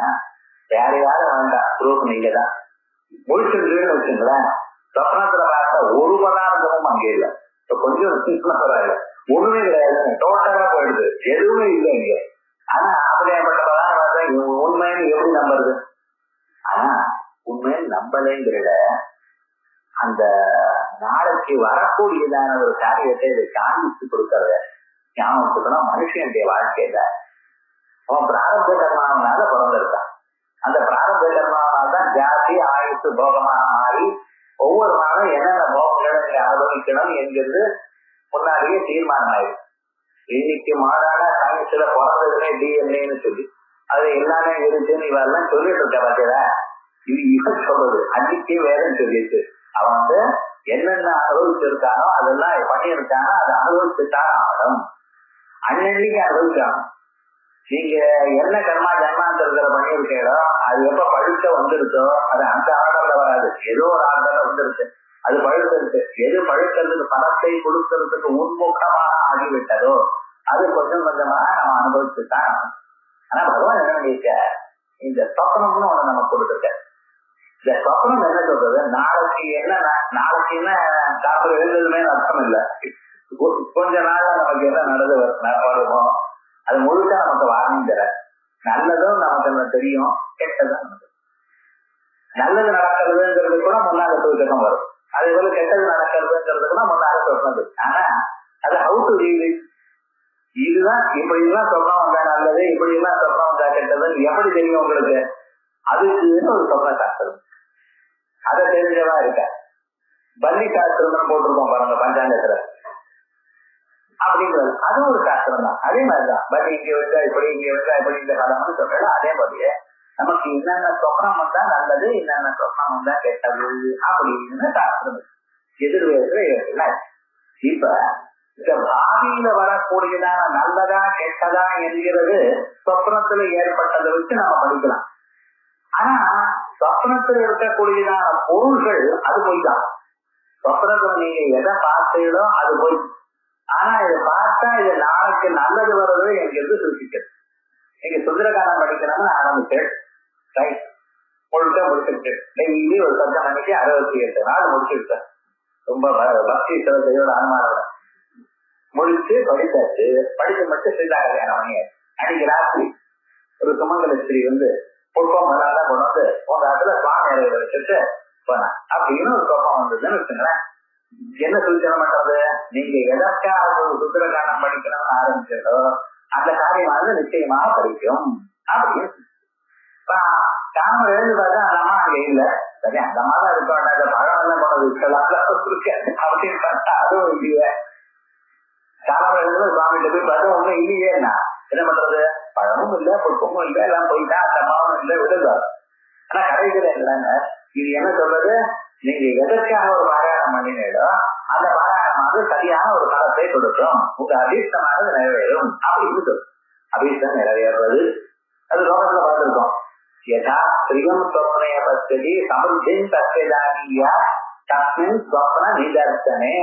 யாரையாவது வேண்டாம், ப்ரூஃப் நீங்க தான் முடிச்சுன்னு வச்சுங்களேன். சொப்னத்துல பார்த்த ஒரு பதார்த்தமும் அங்கே இல்லை. இப்ப கொஞ்சம் பரவாயில்ல, ஒண்ணுமே கிடையாது, டோட்டலா போயிடுது, எதுவுமே இல்லை இங்க. ஆனா அப்படியேப்பட்ட பதார்த்தம் உண்மைன்னு எப்படி நம்புறது? ஆனா உண்மைன்னு நம்பலைங்கிறத அந்த நாளைக்கு வரக்கூடியதான ஒரு காரியத்தை இதை காண்பித்து கொடுக்கறத ஞாபகத்துக்கணும். மனுஷனுடைய வாழ்க்கையில அவன் பிராரப்த கர்மாவனால பிறந்திருக்கான். அந்த பிராரப்த கர்மாவனால தான் ஜாதி ஆயுசு போகமாக மாறி ஒவ்வொரு நாளும் என்னென்ன போகங்களை நீங்க அனுபவிக்கணும் என்கிறது முன்னாடியே தீர்மானம் ஆயிடும். இன்னைக்கு மாடான சயின்ஸ்ல பிறந்ததுமே டிஎன்ஏன்னு சொல்லி அது எல்லாமே இருக்குன்னு இவெல்லாம் சொல்லிட்டு இருக்க பார்த்தீங்களா? இது இவன் சொல்றது, அன்னைக்கு வேதம் சொல்லிட்டு அவன் என்னென்ன அனுபவிச்சிருக்கானோ அதெல்லாம் பண்ணியிருக்கானோ அதை அனுபவிச்சுட்டான் ஆகணும். அன்னன்னைக்கு அனுபவிச்சான். நீங்க என்ன கர்மா ஜன்மாந்தரத்துல பண்ணியிருக்கீங்களோ அது எப்ப பழுக்க வந்துருச்சோ அது அந்த ஆர்டர்ல வராது, ஏதோ ஒரு ஆர்டர்ல வந்துருச்சு, அது பழுத்திருக்கு. எது பழுக்கிறதுக்கு பணத்தை கொடுக்கறதுக்கு உன்முகமாக ஆகிவிட்டதோ அது கொஞ்சம் கொஞ்சமாக நம்ம அனுபவிச்சுட்டான். ஆனா பகவான் என்ன பண்ணிருக்க, இந்த சொப்பனம்னு ஒண்ணு நமக்கு கொடுத்துருக்க. இந்த சொப்பனம் என்ன சொல்றது, நாளைக்கு என்ன காப்பீடு எழுதுமே அர்த்தம் இல்லை. கொஞ்ச நாள் நமக்கு என்ன நடந்து வருமோ அது முழுக்க நமக்கு வார்னிங் தர. நல்லதும் நமக்கு தெரியும், கெட்டதும் நமக்கு. நல்லது நடக்கிறதுங்கிறது கூட முன்னால சூச்சகம் வரும், அதே போல கெட்டது நடக்கிறதுங்கிறது கூட முன்னால சொல்றது. ஆனா அது ஹவு டு ரீட், இதுதான் இப்படிலாம் சொப்பனம் வந்தா நல்லது, இப்படிலாம் சொப்பனம் வந்தா கெட்டதுன்னு எப்படி தெரியும் உங்களுக்கு? அதுக்குன்னு ஒரு சொப்பன சாஸ்திரம், அதை தெரிஞ்சவா இருக்க. பள்ளி சாஸ்திரம் போட்டிருக்கோம் பாருங்க பஞ்சாங்கத்துல, அப்படிங்கிறது அது ஒரு சாஸ்திரம் தான். அதே மாதிரிதான் பள்ளி இங்க வந்தா இப்படி, இங்க வந்தா இப்படி, இந்த காலம்னு சொல்றது. அதே மாதிரியே நமக்கு என்னென்ன சொப்னம் வந்தா நல்லது, என்னென்ன சொப்னம் வந்தா கெட்டது அப்படின்னு சாஸ்திரம் எதிர்வேற்ற. இப்ப இந்த பாவியில வரக்கூடியதான நல்லதா கெட்டதா என்கிறது சொப்னத்துல ஏற்பட்டதை வச்சு நம்ம படிக்கலாம். ஆனா சொப்னத்துல இருக்கக்கூடியதான பொருள்கள் அது போய் தான். சொப்னத்துல நீங்க எதை பார்த்தீங்களோ அது போய், ஆனா இதை பார்த்தா இது நாளைக்கு நல்லது வர்றது எங்கிருந்து சூசிக்கிறது. நீங்க சுந்தரகாண்டம் படிக்கணும்னு ஆரம்பிச்சேன், ரைட், முழுக்க முடிச்சுட்டு டெய்லி ஒரு 10 மணிக்கு 68 நாள் முடிச்சுட்டேன். ரொம்ப பக்தி சிறந்தையோட அனுமானோட முடிச்சு படித்தாச்சு. படிச்சு மட்டும் சீதா கல்யாணம் பண்ணி அன்னைக்கு ராத்திரி ஒரு சுமங்கல ஸ்திரீ புஷ்பம் தான் கொண்டு வந்து உங்க இடத்துல சுவாமி அறையில வச்சுட்டு போனேன் அப்படின்னு ஒரு கோப்பம் வந்ததுன்னு வச்சுங்களேன். என்ன சூச்சனை பண்றது? நீங்க எதற்காக ஒரு சுந்தரகாண்டம் படிக்கணும்னு ஆரம்பிச்சதோ அந்த காரியமானது நிச்சயமாக படிக்கும் அப்படின்னு. காரணம் எழுந்து பார்த்தா அந்த அம்மா அங்க இல்ல. சரி, அந்த அம்மா தான் இருக்க வேண்டாம், இந்த பழம் எல்லாம் கொண்டது அப்படின்னு பார்த்தா அதுவும் இல்லையே. காரணம் எழுந்து சுவாமிகிட்ட போய் பார்த்தா ஒன்றும் இல்லையேன்னா என்ன பண்றது? பழமும் இல்லை, புஷ்பமும் இல்லை, எல்லாம் போயிட்டா அந்த அம்மாவும் இல்லை, விடுதாரு. ஆனா கடைசியில இல்லைங்க, இது என்ன சொல்றது? நீங்க எதற்காக ஒரு பாராயணம் பண்ணினோ அந்த பாராயணமானது சரியான ஒரு பலத்தை கொடுக்கும், உங்க அபீஷ்டமானது நிறைவேறும் அப்படின்னு சொல்லும். அபீஷ்டம் நிறைவேறது அது லோகத்துல பார்த்திருக்கோம். யதா பிரியம் சொப்னய பத்தி சமர்த்தின் தஸ்யதானியா தஸ்மின் சொப்ன நிதர்சனே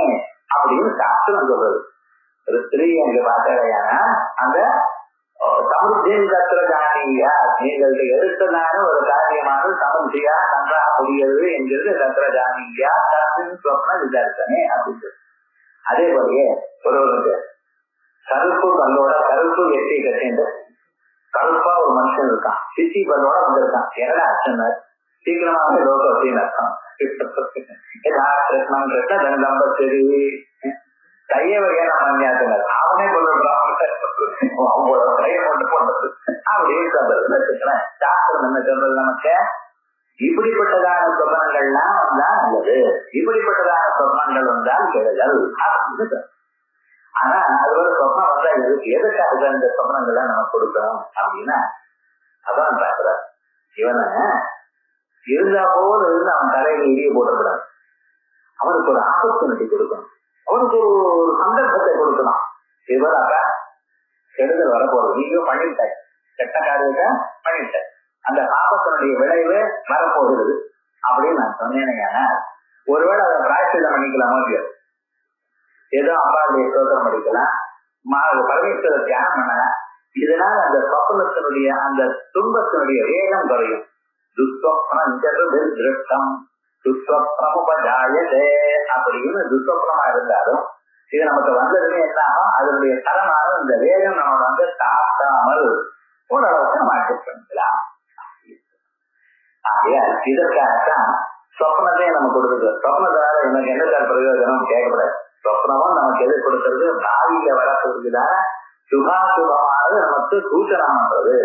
அப்படின்னு சாஸ்திரம் சொல்றது. ஒரு ஸ்திரீ அங்க பார்த்தாலையான அந்த சமர்த்தின் தத்ரஜானியா, நீங்கள் எடுத்ததான ஒரு காரியமானது சமர்த்தியா நன்றாக புரியுது என்கிறது தத்ரஜானியா தஸ்மின் சொப்ன நிதர்சனே அப்படின்னு. அதே போலயே ஒருவருக்கு கருப்பு கல்லோட கருப்பு வெட்டி கட்டிண்டு கருப்பா ஒரு மனுஷன் இருக்கான், சிசி பல்லோட வந்திருக்கான். என்னடா அர்ச்சனை? சீக்கிரமாவே லோகம் அப்படின்னு அர்த்தம். கிருஷ்ணன் கிருஷ்ண தண்டம்பரி கைய வகையான மன்னியாத்தினர் அவனே கொள்றான், அவங்களோட கையை கொண்டு போனது அப்படின்னு சொல்றதுன்னு வச்சுக்கிறேன். சாஸ்திரம் என்ன சொல்றது? நமக்கு இப்படிப்பட்டதான சொப்பனங்கள்லாம் வந்தா நல்லது, இப்படிப்பட்டதான சொப்பனங்கள் வந்தால் கெடுதல் அப்படின்னு சொல்ற. ஆனா அது ஒரு சொப்னம் வந்தா எதுக்காக இந்த சொப்னங்களை நம்ம கொடுக்கணும் அப்படின்னா அதான் பாக்குறாரு. இவனை இருந்தா போல இருந்து அவன் தலையில இடிய போடக்கூடாது, அவனுக்கு ஒரு ஆப்பர்ச்சுனிட்டி கொடுக்கணும், அவனுக்கு ஒரு சந்தர்ப்பத்தை கொடுக்கணும். இவர் அப்ப கெடுதல் வரப்போறது, நீங்க பண்ணிவிட்டாய், கெட்ட காரியத்தை பண்ணிவிட்டாய், அந்த பாப்பத்தினுடைய விளைவு வரப்போகிறது அப்படின்னு நான் சொன்னேன். ஒருவேளை அதை பிராய்ச்சிதம் பண்ணிக்கலாமோ இல்லையோ, ஏதோ அம்பாவுடைய ஸ்தோத்திரம் படிக்கலாம், பரமேஸ்வர தியானம் பண்ணலாம், இதனால அந்த சொப்பனத்தினுடைய அந்த துன்பத்தினுடைய வேகம் குறையும். துஸ்வப்னம் திருஷ்டம் துஸ்வப்னமுபஜாயதே அப்படின்னு துஸ்வப்னமா இருந்தாலும் இது நமக்கு வந்ததுமே என்னாகும், அதனுடைய தரமான இந்த வேகம் நம்மளோட தாக்காமல் ஓரளவுக்கு நம்ம அட்ஜஸ்ட் பண்ணிக்கலாம். ஆகையால் இதற்காகத்தான் சொப்னத்தை நம்ம கொடுக்குது. சொப்னத்தால எனக்கு என்ன சார் பிரயோஜனம் கேட்கக்கூடாது. சொப்னமும் நமக்கு எது கொடுக்கறது? பாவியில வரப்போகுதுதான சுகாசுகமானது நமக்கு சூச்சனம் பண்றது.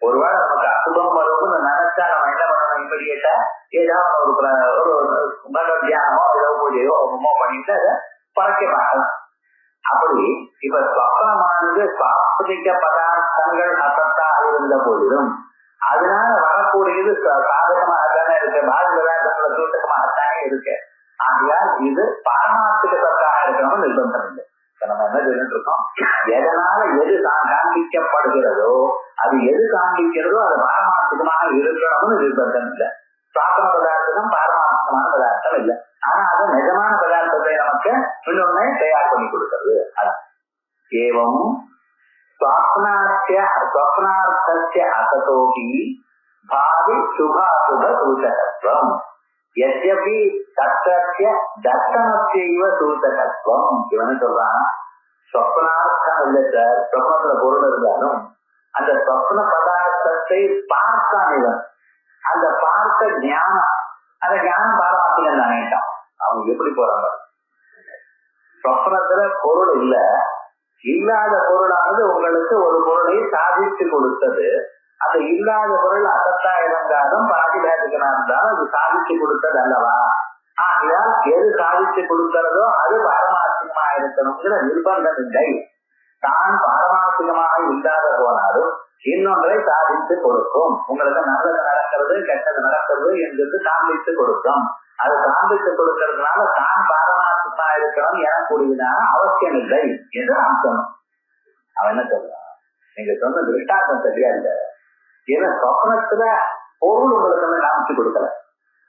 ஒருவேளை நமக்கு அசுபம் வரும்னு நினைச்சா நம்ம என்ன பண்ணணும்? இமீடியட்டா ஏதாவது ஒரு தியானமோ ஏதோ பூஜையோ ஒன்றுமோ பண்ணிட்டு அதை பறக்க பார்க்கலாம். அப்படி இப்ப சொப்னமானது சாஸ்திரிக பதார்த்தங்கள் அசத்தாக இருந்த போதிலும் அதனால வரக்கூடியது சாதகமாகத்தானே இருக்கு, பாதிகளாக சூட்டகமாகத்தானே இருக்கு. ஆகையால் இது பாரமார்த்திக சத்தாக இருக்கணும்னு நிர்பந்தம் இல்லை. நம்ம என்ன சொல்லிட்டு இருக்கோம்? எதனால எது காண்பிக்கப்படுகிறதோ அது எது காண்பிக்கிறதோ அது பாரமார்த்திகமாக இருக்கணும்னு நிர்பந்தம் இல்லை. சாத்தன பதார்த்தம் பாரமார்த்திகமான பதார்த்தம் இல்லை, ஆனா அது நிஜமான பதார்த்தத்தை நமக்கு இன்னொன்னே தயார் பண்ணி கொடுக்கிறது. அதான் ஏவம் ஸ்வப்னார்த்தஸ்ய அசதோஹி பாவி சுகாசுப சூச்சகத்வம் யத்யபி தத்ரஸ்ய தர்சனஸ்யைவ சூச்சகத்வம். இவனு சொல்றான், ஸ்வப்னார்த்தம் இல்லை சார், ஸ்வப்னத்துல பொருள் இருந்தாலும் அந்த ஸ்வப்ன பதார்த்தத்தை பார்த்தான் இவன். அந்த பார்த்த ஞானம், அந்த ஞானம் பாரமார்த்திகம் தானேட்டான். அவங்க எப்படி போறாங்க? ஸ்வப்னத்துல பொருள் இல்ல, இல்லாத பொருளானது உங்களுக்கு ஒரு பொருளை சாதித்து கொடுத்தது. அந்த இல்லாத பொருள் அசத்தா இருந்தாலும் பாதிகாதிகனா இருந்தாலும் அது சாதித்து கொடுத்தது அல்லவா? ஆகையால் எது சாதித்து கொடுக்கிறதோ அது பாரமார்த்திகமா இருக்கணுங்கிற நிர்பந்தம் இல்லை. தான் பாரமார்த்திகமாக இல்லாத போனாலும் இன்னொன்றை சாதித்து கொடுக்கும். உங்களுக்கு நல்லது நடக்கிறது கெட்டது நடக்கிறது என்கிறது காண்பித்து கொடுக்கும். அது காண்பித்து கொடுக்கறதுனால தான் பாரமார்த்திகமா இருக்கணும் எனக்கூடியதான அவசியம் இல்லை என்று நாம் சொன்னோம். அவன் என்ன சொல்றான்? நீங்க சொன்ன திருஷ்டாந்தம் சரியா இல்லை. ஏன்னா சொப்னத்துல பொருள் உங்களுக்கு காமிச்சு கொடுக்கல,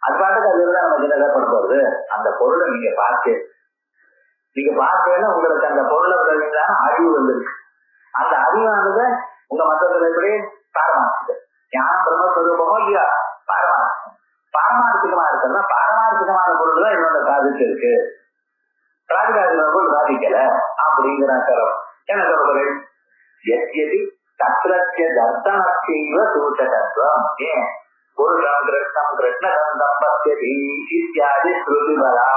அது பாட்டுக்கு அது இருந்தா நமக்கு என்ன பண்ண போறது? அந்த பொருளை நீங்க பார்த்து நீங்க பார்த்தீங்கன்னா உங்களுக்கு அந்த பொருளை விளைவிதான அறிவு வந்திருக்கு. அந்த அறிவானது உங்க மத்தத்துல எப்படி பாரமார்த்திகம், ஞானம் பிரம்மஸ்வரூபமோ இல்லையா பாரமார்த்திகம். பாரமார்த்திகமா இருக்கிறதா பாரமார்த்திகமான பொருள் தான் இன்னொன்று சாதிச்சு இருக்கு, பிராதிகாரிக பொருள் சாதிக்கல அப்படிங்கிற கரம் என்ன சொல்றது? எத்யதி தத்ரஸ்ய தர்சனஸ்யைவ சூச்சகத்துவம். ஏன் புருஷம் கிருஷ்ணம் கிருஷ்ணகந்தம் பத்யதி இத்தியாதி ஸ்ருதிபலா.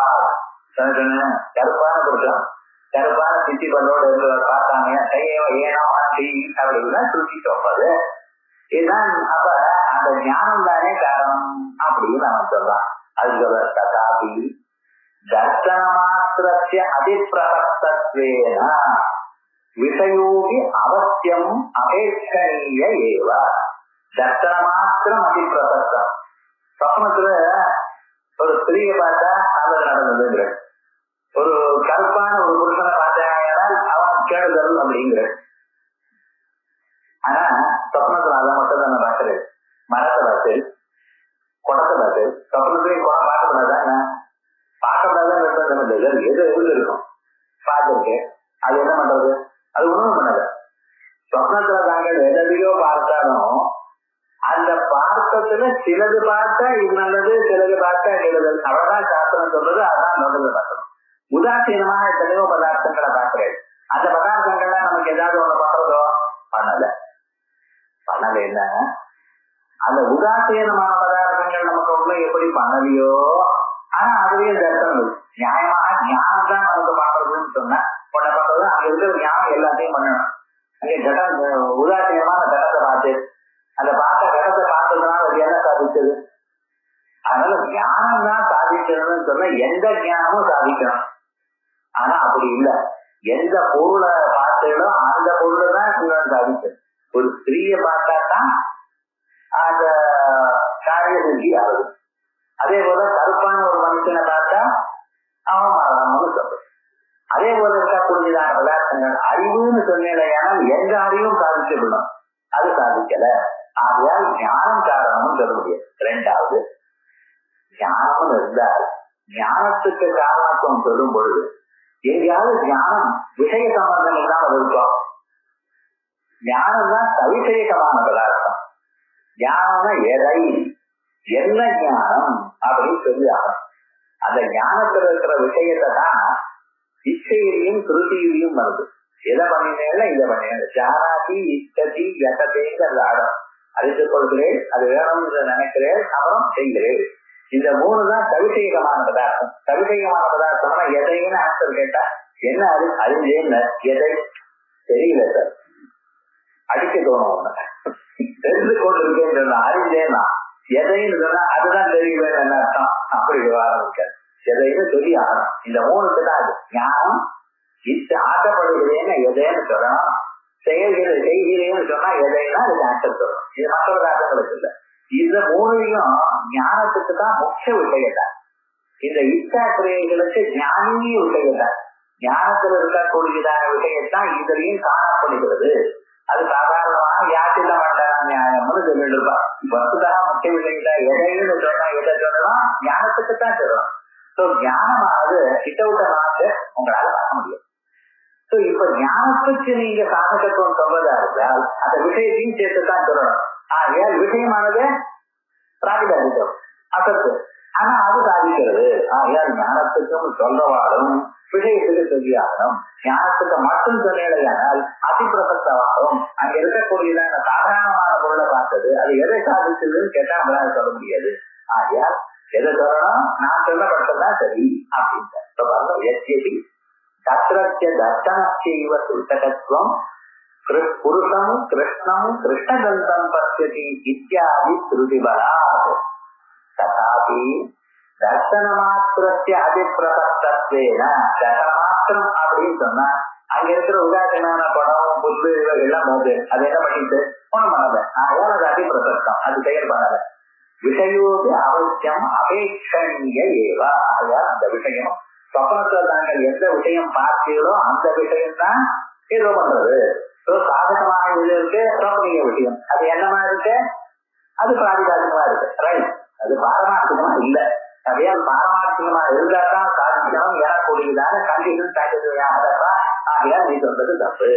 கருப்பான புருஷம் கருப்பான சித்தி பல்லோடு இருந்து பார்த்தாங்க ஏனா மாற்றி அப்படின்னா சுருக்கி சொல்றது. இதுதான் அப்ப அந்த ஞானம் தானே காரணம் அப்படின்னு அவன் சொல்றான். அது சொல்ற ததாபி தர்சன மாத்திரஸ்ய அதிப்பிரசக்தத்வேன விஷயோகி அவசியம் அபேட்சணீய ஏவ. தர்சன மாத்திரம் அதிப்பிரசக்தம். சொப்னத்துல ஒரு ஸ்திரீயை பார்த்தா நல்லது நடந்ததுங்கிற, ஒரு கருப்பான ஒரு புருஷனை பார்த்தால் அவன் கேடுதல் அப்படிங்கிற. ஆனா சொப்னத்துல அதை மட்டும் தான் பார்க்கறது. மரத்தை பார்த்து குடத்தை பார்த்து சொப்னத்திலேயே குடம் பார்க்கப்படாதான் பார்க்கப்படாதான் எது எது இருக்கும் பார்த்துருக்கு. அது என்ன பண்றது? அது ஒண்ணும் பண்ணாது. சொப்னத்துல தாங்கள் எதையோ பார்த்தாலும் அந்த பார்த்தத்துல சிலது பார்த்தா இது நல்லது, சிலது பார்த்தா கெடுதல். அவ்வளவுதான் சாஸ்திரம் சொல்றது. அதான் நல்லது பார்க்கணும். உதாசீனமாக எத்தனையோ பதார்த்தங்களை பார்க்கிறேன். அந்த பதார்த்தங்கள்லாம் நமக்கு ஏதாவது ஒண்ணு பண்றதோ பண்ணல என்ன அந்த உதாசீனமான பதார்த்தங்கள் நமக்கு உள்ள எப்படி பண்ணலையோ, ஆனா அதுலயும் தர்சனம் நியாயமாக ஞானம் தான் நமக்கு பண்றதுன்னு சொன்னா உன்னை பண்றது அங்க இருக்கிற ஞானம் எல்லாத்தையும் பண்ணணும். அங்கே கடம் உதாசீனமான கடத்தை பார்த்து அந்த பார்த்த கடத்தை பார்த்ததுனால அது என்ன சாதிச்சது? அதனால ஞானம் தான் சாதிக்கணும்னு சொன்னா எந்த ஞானமும் சாதிக்கணும். ஆனா அப்படி இல்லை. எந்த பொருளை பார்த்தீங்களோ அந்த பொருளை தான் சாதிக்கணும். ஒரு ஸ்திரீயை பார்த்தா தான் அந்த காரிய சித்தி ஆகுது. அதே போல கருப்பான ஒரு மனுஷனை பார்த்தா அவன் மரணம்னு சொல்றது. அதே போல இருக்கக்கூடியதான பதார்த்தங்கள் அறிவுன்னு சொன்னேன். எந்த அறிவும் சாதிக்கப்படணும், அது சாதிக்கல. ஆகையால் ஞானம் காரணம்னு சொல்ல முடியாது. இரண்டாவது, ஞானம் இருந்தால் ஞானத்துக்கு காரணத்துவம் சொல்லும் பொழுது எங்கேயாவது ஞானம் விஷய சம்பந்தம் இல்லாமல் இருக்கும். ஞானம் தான் சவிஷயகமான பதார்த்தம். ஞானம்னா எதை என்ன ஞானம் அப்படின்னு சொல்லி ஆகணும். அந்த ஞானத்துல இருக்கிற விஷயத்தை தான் இச்சையிலையும் திருத்தியிலையும் வருது. எதை பண்ணினேன்னா இதை பண்ணினேன். ஜானாதி இஷ்டதி எட்டத்தேங்கிறது ஆடம். அறிந்து கொள்கிறேன், அது வேணும்னு நினைக்கிறேன், அப்புறம் செய்கிறேன். இந்த மூணு தான் சவிஷயகமான பதார்த்தம். சவிஷயமான பதார்த்தம்னா எதைன்னு ஆன்சர் கேட்டா என்ன அறிஞ்சேன்னு எதை தெரியல சார் அடிக்க தோணும். ஒண்ணு தெரிந்து கொண்டிருக்கேன்னு சொன்னா அறிஞ்சேன்னா எதைன்னு சொன்னா அதுதான் தெரியலன்னு என்ன அர்த்தம்? அப்படி ஆரம்பிக்காது. எதைன்னு சொல்லி ஆகணும். இந்த மூணுக்கு தான் அது ஞானம். ஆசைப்படுகிறேன்னு எதைன்னு சொல்லணும், செய்கிறேன்னு சொன்னா எதைன்னா அதுக்கு ஆன்சர் சொல்லணும். இது மற்ற பதார்த்தங்களுக்கு இல்லை. இந்த மூணையும் ஞானத்துக்கு தான் முக்கிய விஷயத்தான். இந்த இச்சா கிரியைகளுக்கு ஞானியே விஷயத்தான். ஞானத்துல இருக்கக்கூடியதான விஷயத்தான் இதுலயும் காணப்படுகிறது. அது சாதாரணமாக யாத்திர வேண்டாம் நியாயம்னு சொல்லிட்டு இருப்பான். வசுதாக முக்கிய விஷயத்தான். எதைன்னு சொன்னா எதை சொல்லணும்? ஞானத்துக்குத்தான் சொல்லணும். சோ ஞானமானது கிட்டவுட்டமாக உங்களால பார்க்க முடியும். சோ இப்ப ஞானத்துக்கு நீங்க சாதகத்துவம் சொல்றதா இருந்தால் அந்த விஷயத்தையும் சேர்த்துதான் சொல்லணும். ஆகையால் விஷயமானது பிராதிகாரிகம் அசத்து, ஆனா அது சாதிக்கிறது. ஆகையால் ஞானத்துக்கும் சொல்றவாடும் விஷயத்துக்கு சொல்லியாகணும். ஞானத்துக்கு மட்டும் சொல்லையானால் அதிப்பிரசக்தமாகும். அங்க இருக்கக்கூடியதான சாதாரணமான பொருளை பார்த்தது அது எதை சாதிச்சதுன்னு கேட்டா நம்மளால சொல்ல முடியாது. ஆகையால் எதை சொல்லணும்? நான் சொல்லப்பட்டதுதான் சரி அப்படின்னு. தத்ரஸ்ய தர்சனஸ்யைவ சூச்சகத்துவம் புருஷம் கிருஷ்ணம் கிருஷ்ணகந்தம் பசியதி இத்தியாதி ஸ்ருதிபலாத். ததாபி தர்சன மாத்திரஸ்ய அதிப்பிரசக்தத்வேன. தர்சன மாத்திரம் அப்படின்னு சொன்னா அங்க இருக்கிற உதாசீனான படம் புல்லு எல்லாம் போகுது. அது என்ன பண்ணிட்டு ஒண்ணும் பண்ணல. அதனால அது அதிப்பிரசக்தம், அது செயல்படல. விஷயோடு அவசியம் அபேட்சணீய ஏவா. ஆகையால் அந்த விஷயம் சொப்னத்தில் நாங்கள் எந்த விஷயம் பார்த்தீங்களோ அந்த விஷயம் தான் ஏதோ பண்றது. சாதகமாக இது இருக்கு, சொப்னிய விஷயம் அது என்னமா இருக்கு? அது பிராதிகாரிகமா இருக்கு. ரைட், அது பாரமார்த்திகமா இல்லை. அதையால் பாரமார்த்திகமா இருந்தா தான் சாதிக்க சாதிக்கணும் எனக்கூடியதான கண்டிகள் தாக்கத்துவையாகப்பா. ஆகையால் நீ சொல்றது தப்பு.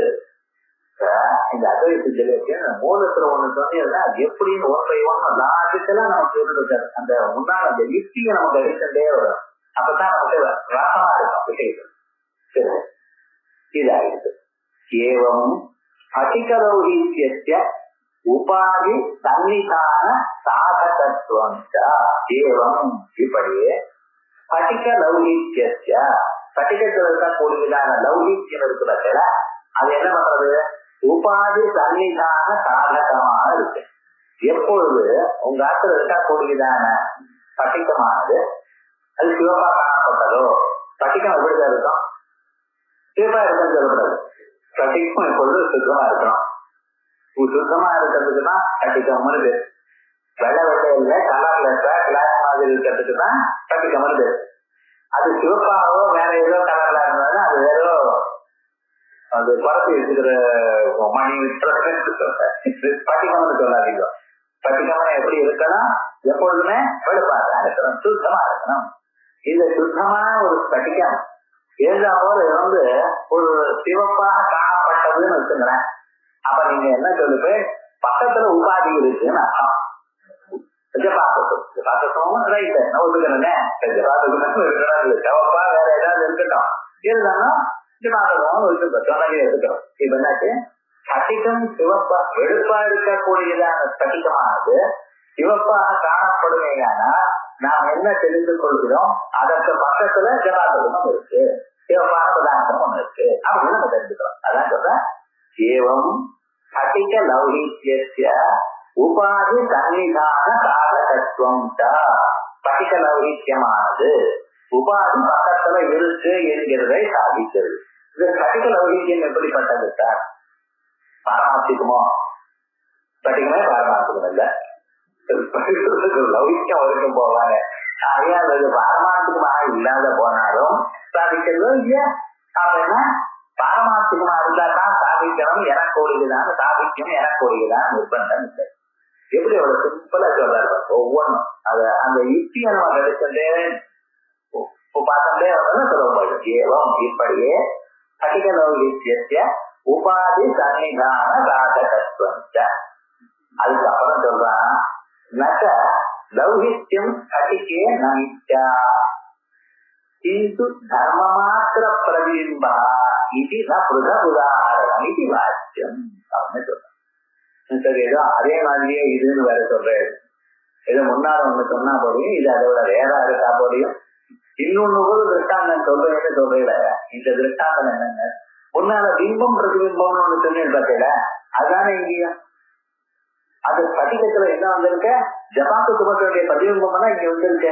இந்த அத்வைத சிந்தனை மூலத்துல ஒண்ணு சொன்னீங்கன்னா அது எப்படின்னு ஒன்றை ஒண்ணு லாஜிக்கெல்லாம் நமக்கு இருக்காரு. அந்த முன்னாள் அந்த யுக்தியை நமக்கு அடிச்சுட்டே வரும். அப்பதான் நமக்கு ரசமா இருக்கும் விஷயங்கள். சரி, இதாயிடுது. ஏவம் ஸ்படிகலௌகித்ய உபாதி சன்னிதான சாதகத்துவம் ஏவம் இப்படியே ஸ்படிக லௌகித்ய ஸ்படிகத்தில் இருக்கக்கூடியதான லௌகித்யம் இருக்கிற அது என்ன பண்றது? உபாதி சன்னிதான சாதகமாக இருக்கு. எப்பொழுது உங்க ஆத்துல இருக்கக்கூடியதான ஸ்படிகமானது அது சிவப்பா காணப்பட்டதோ, ஸ்படிகம் எப்படிதான் இருக்கும்? சிவப்பா இருக்குன்னு சொல்லக்கூடாது. ஸ்படிகம் எப்பொழுது சுத்தமா இருக்கணும். சுத்தமா இருக்கிறதுக்கு தான் ஸ்படிகம்னு பேர். வெள்ளை வெள்ளையில கலர்ல கிளாஸ் மாதிரி இருக்கிறதுக்கு தான் ஸ்படிகம்னு பேர். அது சிவப்பாகவோ வேற ஏதோ கலர்ல இருந்ததுன்னா அது வேறோ அது பரப்பி வச்சுக்கிற மணி ஸ்படிகம்னு சொல்லாதீங்க. ஸ்படிகம்னு எப்படி இருக்கணும்? எப்பொழுதுமே வெளுப்பாக இருக்கணும், சுத்தமா இருக்கணும். இந்த சுத்தமான ஒரு ஸ்படிகம் ஏதாவது வந்து ஒரு சிவப்பாக காணப்பட்டதுன்னு வச்சுக்கிறேன். அப்ப நீங்க என்ன சொல்லுது? பக்கத்துல உபாதி இருக்குன்னு அர்த்தம். ஜபாசத்துவம் ரைட் ஒத்துக்கிறேன்னு சிவப்பா வேற ஏதாவது இருக்கட்டும் இருந்தாலும் ஜபாசத்துவம் எடுத்துக்கிறோம். இப்ப என்னாச்சு? ஸ்படிகம் சிவப்பா வெளுப்பா இருக்கக்கூடியதான ஸ்படிகமானது சிவப்பாக காணப்படுமையானா நாம் என்ன தெரிந்து கொள்கிறோம்? அதற்கு பக்கத்துல ஜபாசத்துவம் இருக்கு, சிவப்பான பதார்த்தம் ஒண்ணு இருக்கு அப்படின்னு நம்ம தெரிஞ்சுக்கிறோம். அதான் சொல்றேன். ஏவம் ஸ்படிக லௌகித்ய உபாதி சன்னிதான சாதகத்துவம் ஸ்படிக லௌகித்யமானது உபாதி பக்கத்துல இருக்கு என்கிறதை சாதிக்கிறது. இது ஸ்படிக லௌகித்யம் எப்படிப்பட்டது சார்? பாரமார்த்திகமோ? ஸ்படிகமே பாரமார்த்திகம் இல்ல, லௌகிக்கம் வரைக்கும் போவாங்க. அது பாரமார்த்திகமாக இல்லாத போனாலும் சாதிக்கிறது இல்லையா? அப்படின்னா பாரமார்த்திகமா இருந்தா தான் சாதிக்கணும் எனக்கூடியதான சாதிக்கும் எனக்கூடியதான நிர்பந்தம் இல்லை. எப்படி அவ்வளவு சிம்பிளா சொல்றாரு ஒவ்வொன்றும். அத அந்த யுக்தியை நம்ம கிடைச்சே பார்த்தே சொல்ல முடியும். ஏவம் இப்படியே ஸ்படிக லௌகித்ய உபாதி சன்னிதான சாதகத்துவம். அதுக்கப்புறம் சொல்றான் நக லௌகித்யம் ஸ்படிகே நித்யா கிந்து தர்மமாத்திர பிரதிபிம்பா இது பிருதக் உதாரணம் இது வாக்கியம் அப்படின்னு சொல்றான். சரி, ஏதோ அதே மாதிரியே இதுன்னு வேற சொல்றேன். ஏதோ முன்னால ஒண்ணு சொன்னா போதையும் இது அதோட வேற இருக்கா போதையும் இன்னொன்னு ஒரு திருஷ்டாந்தம் சொல்றேன்னு சொல்றீல. இந்த திருஷ்டாந்தம் என்னங்க? முன்னால பிம்பம் பிரதிபிம்பம்னு ஒண்ணு சொன்னேன் பார்த்தீங்கள, அதுதானே இங்கேயும். அது ஸ்படிகத்துல என்ன வந்திருக்க? ஜபாத்து சுபத்துடைய பிரதிபிம்பம்னா இங்க வந்திருக்க.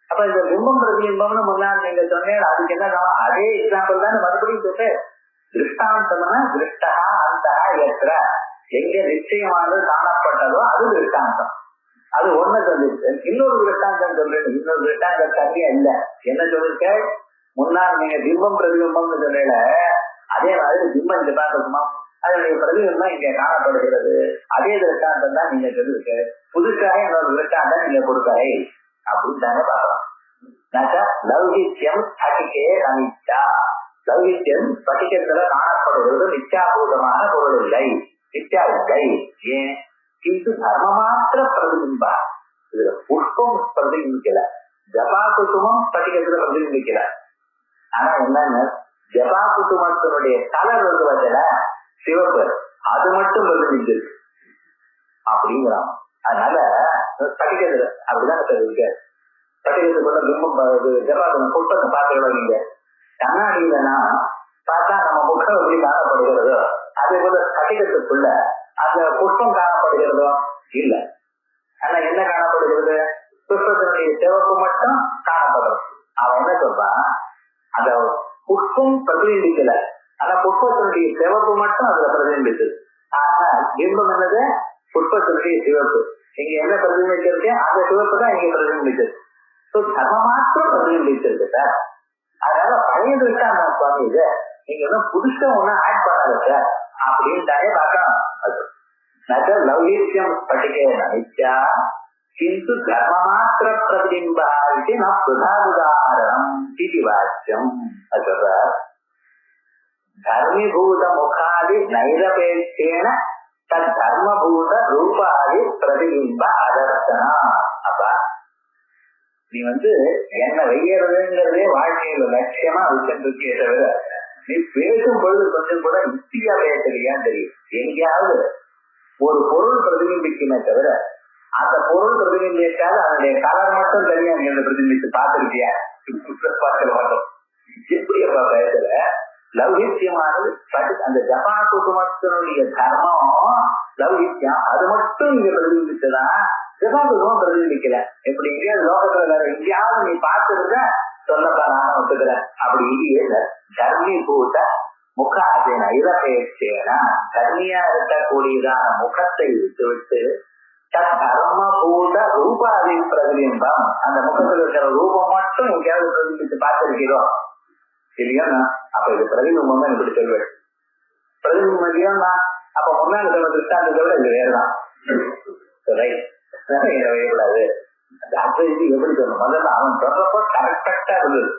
அப்ப இந்த பிம்பம் பிரதிபிம்பம்னு முன்னாள் நீங்க சொன்னேன், அதுக்கு என்ன அதே எக்ஸாம்பிள் தானே மறுபடியும் சொல்றேன். திருஷ்டாந்தம்னா திருஷ்டா அந்த எத்திர எங்க நிச்சயமானது காணப்பட்டதோ அது திருஷ்டாந்தம். அது ஒண்ணு சொல்லிருக்கு. இன்னொரு திருஷ்டாந்தம் சொல்றேன். இன்னொரு திருஷ்டாந்தம் சரியா இல்ல. என்ன சொல்லிருக்க? முன்னால் நீங்க பிம்பம் பிரதிபிம்பம்னு சொன்னீங்க, அதே மாதிரி பிம்பம் ஜபாத்துமா அதனுடைய பிரதிபிம்பம் இங்க காணப்படுகிறது. அதே திருஷ்டாந்தம் தான் நீங்க சொல்லிருக்க. புதுசாக இன்னொரு திருஷ்டாந்தம் நீங்க கொடுக்கலை அப்படின்னு தானே பாக்குறோம். லௌகித்யம் ஸ்படிகே அனித்யா. லௌகித்யம் ஸ்படிகத்துல காணப்படுவது நித்யாபூதமான பொருள் இல்லை, நித்யா இல்லை. ஏன்? கிந்து தர்மமாத்திர பிரதிபிம்பா. இதுல புஷ்பம் பிரதிபிம்பிக்கல, ஜபாகுசுமம் ஸ்படிகத்துல பிரதிபிம்பிக்கல. ஆனா என்னன்னு ஜபாகுசுமத்தினுடைய கலர் வந்து வச்சல சிவப்பு, அது மட்டும் பிரதிபிம்பிருக்கு அப்படிங்கிறான். அதனால ஸ்படிகத்துல அப்படிதான் இருக்கு. ஸ்படிகத்துக்குள்ள பிம்பம் ஜபாகுசம் புஷ்பத்தை பார்த்துக்கலாம். நீங்க கண்ணாடியிலனா பார்த்தா நம்ம முகம் எப்படி காணப்படுகிறதோ அதே போல ஸ்படிகத்துக்குள்ள அந்த புஷ்பம் காணப்படுகிறதோ இல்ல. ஆனா என்ன காணப்படுகிறது? புஷ்பத்தினுடைய சிவப்பு மட்டும் காணப்படுறது. அவன் என்ன சொல்றான்? அந்த புஷ்பம் பிரதிபிம்பிக்கல, ஆனா புஷ்பத்தினுடைய சிவப்பு மட்டும் அதுல பிரதிபிம்பிச்சது. ஆனா பிம்பம் என்னது? புஷ்பத்தினுடைய சிவப்பு. இங்க என்ன பிரதிபிம்பிச்சிருக்கு? அந்த சிவப்பு தான் இங்க பிரதிபிம்பிச்சது. தர்மமாத்திரம் பிரதிபிம்பிச்சிருக்கு சார். அதனால பழைய திருஷ்டாந்த சுவாமி இது நீங்க ஒன்னும் புதுசா ஒன்னும் ஆட் பண்ணாத சார் அப்படின்ட்டாலே பார்க்கணும். லௌகித்யம் ஸ்படிகே நித்யா किन्तु धर्ममात्र प्रतिबिंबः इति न पृथादुदाहरणम् इति वाच्यम् अथवा धर्मीभूत मुखादि नैरपेक्षेण तद्धर्मभूत रूपादि प्रतिबिंब அதர்த்தனா. அப்ப நீ என்ன வெய்யறதுங்கிறதே வாழ்க்கையில லட்சியமா வச்சுருக்கே தவிர நீ பேசும் பொழுது கொஞ்சம் கூட யுக்தியா பேசலையான்னு தெரியும். எங்கேயாவது ஒரு பொருள் பிரதிபிம்பிக்குமே தவிர அந்த பொருள் பிரதிபிம்பிக்காது அதனுடைய கலர் மட்டும் தெரியும். நீ அந்த பிரதிபிம்பித்து பார்த்திருக்கியா? பார்க்கல மாட்டோம். எப்படி அப்ப பேசுற லௌகித்யமானது அந்த ஜபா குசுமத்தினுடைய தர்மம் லௌகித்யம், அது மட்டும் இங்க பிரதிபிம்பிச்சுதான் ஜபா குசுமம் பிரதிபிம்பிக்கல. எப்படி எங்கேயாவது லோகத்துல வேற எங்கேயாவது நீ பார்த்திருந்த சொல்லப்பா நானும் ஒத்துக்கிறேன். அப்படி இல்லையே. தர்மீபூத முக அதன் ஐரபேட்சேனா தர்மியா இருக்கக்கூடியதான முகத்தை விட்டு தர்மபூத ரூபாதி பிரதிபிம்பம், அந்த முகத்தில் இருக்கிற ரூபம் மட்டும் எங்கேயாவது பிரதிபிம்பித்து பார்த்திருக்கிறோம் இல்லையா? அப்ப இது பிரதிபிம்பம் இப்படி சொல்வேன். பிரதிபிம்பம் இல்லையா? அப்ப முன்னாடி சொல்ற திருஷ்டாந்தத்தை விட இது வேறுதான். கூடாது. இது எப்படி சொல்லணும்? முதல்ல அவன் சொல்றப்போ கரெக்டா இருந்தது.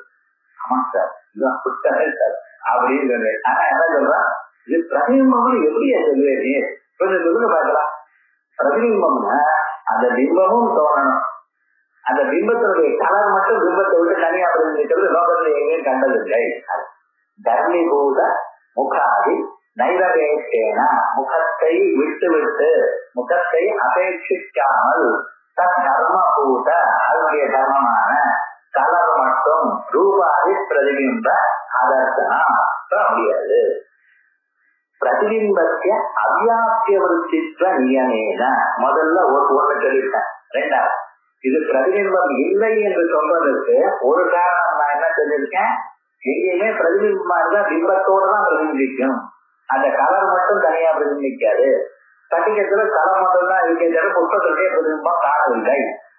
ஆமா சார், இதுதான் சார் அப்படின்னு சொல்றேன். ஆனா என்ன சொல்றான், இது பிரதிபிம்பம்னு எப்படியா சொல்லுவேன்? கொஞ்சம் சொல்லுங்க பார்க்கலாம். பிரதிபிம்பம்னா அந்த பிம்பமும் தோணணும். அந்த பிம்பத்தினுடைய கலர் மட்டும் பிம்பத்தை விட்டு தனியா பிரதிபிக்கிறது லோகத்துல எங்கேயும் கண்டதில்லை. தர்மீபூத முகாதி நைரபேட்சேன முகத்தை விட்டு விட்டு முகத்தை அபேட்சிக்காமல் தர்மபூத அதனுடைய தர்மமான கலர் மட்டும் ரூபாதி பிரதிபிம்ப அதர்த்தனா முடியாது. பிரதிபிம்பத்திய அவ்யாப்திய விருத்தித்வ நியமேன முதல்ல ஒன்று சொல்லிட்டேன். ரெண்டாவது, இது பிரதிபிம்பம் இல்லை என்று சொல்றதுக்கு ஒரு காரணம் நான் என்ன சொல்லியிருக்கேன், எங்கேயுமே பிரதிபிம்பமா இருந்தா பிம்பத்தோடு தான் பிரதிபிம்பிக்கும். அந்த கலர் மட்டும் தனியா பிரதிபிக்காது. கட்டிக்கத்துல கலர் மட்டும் தான் இருக்கிற புத்தகத்துடைய பிரதிபிம்பம் காணவில்லை.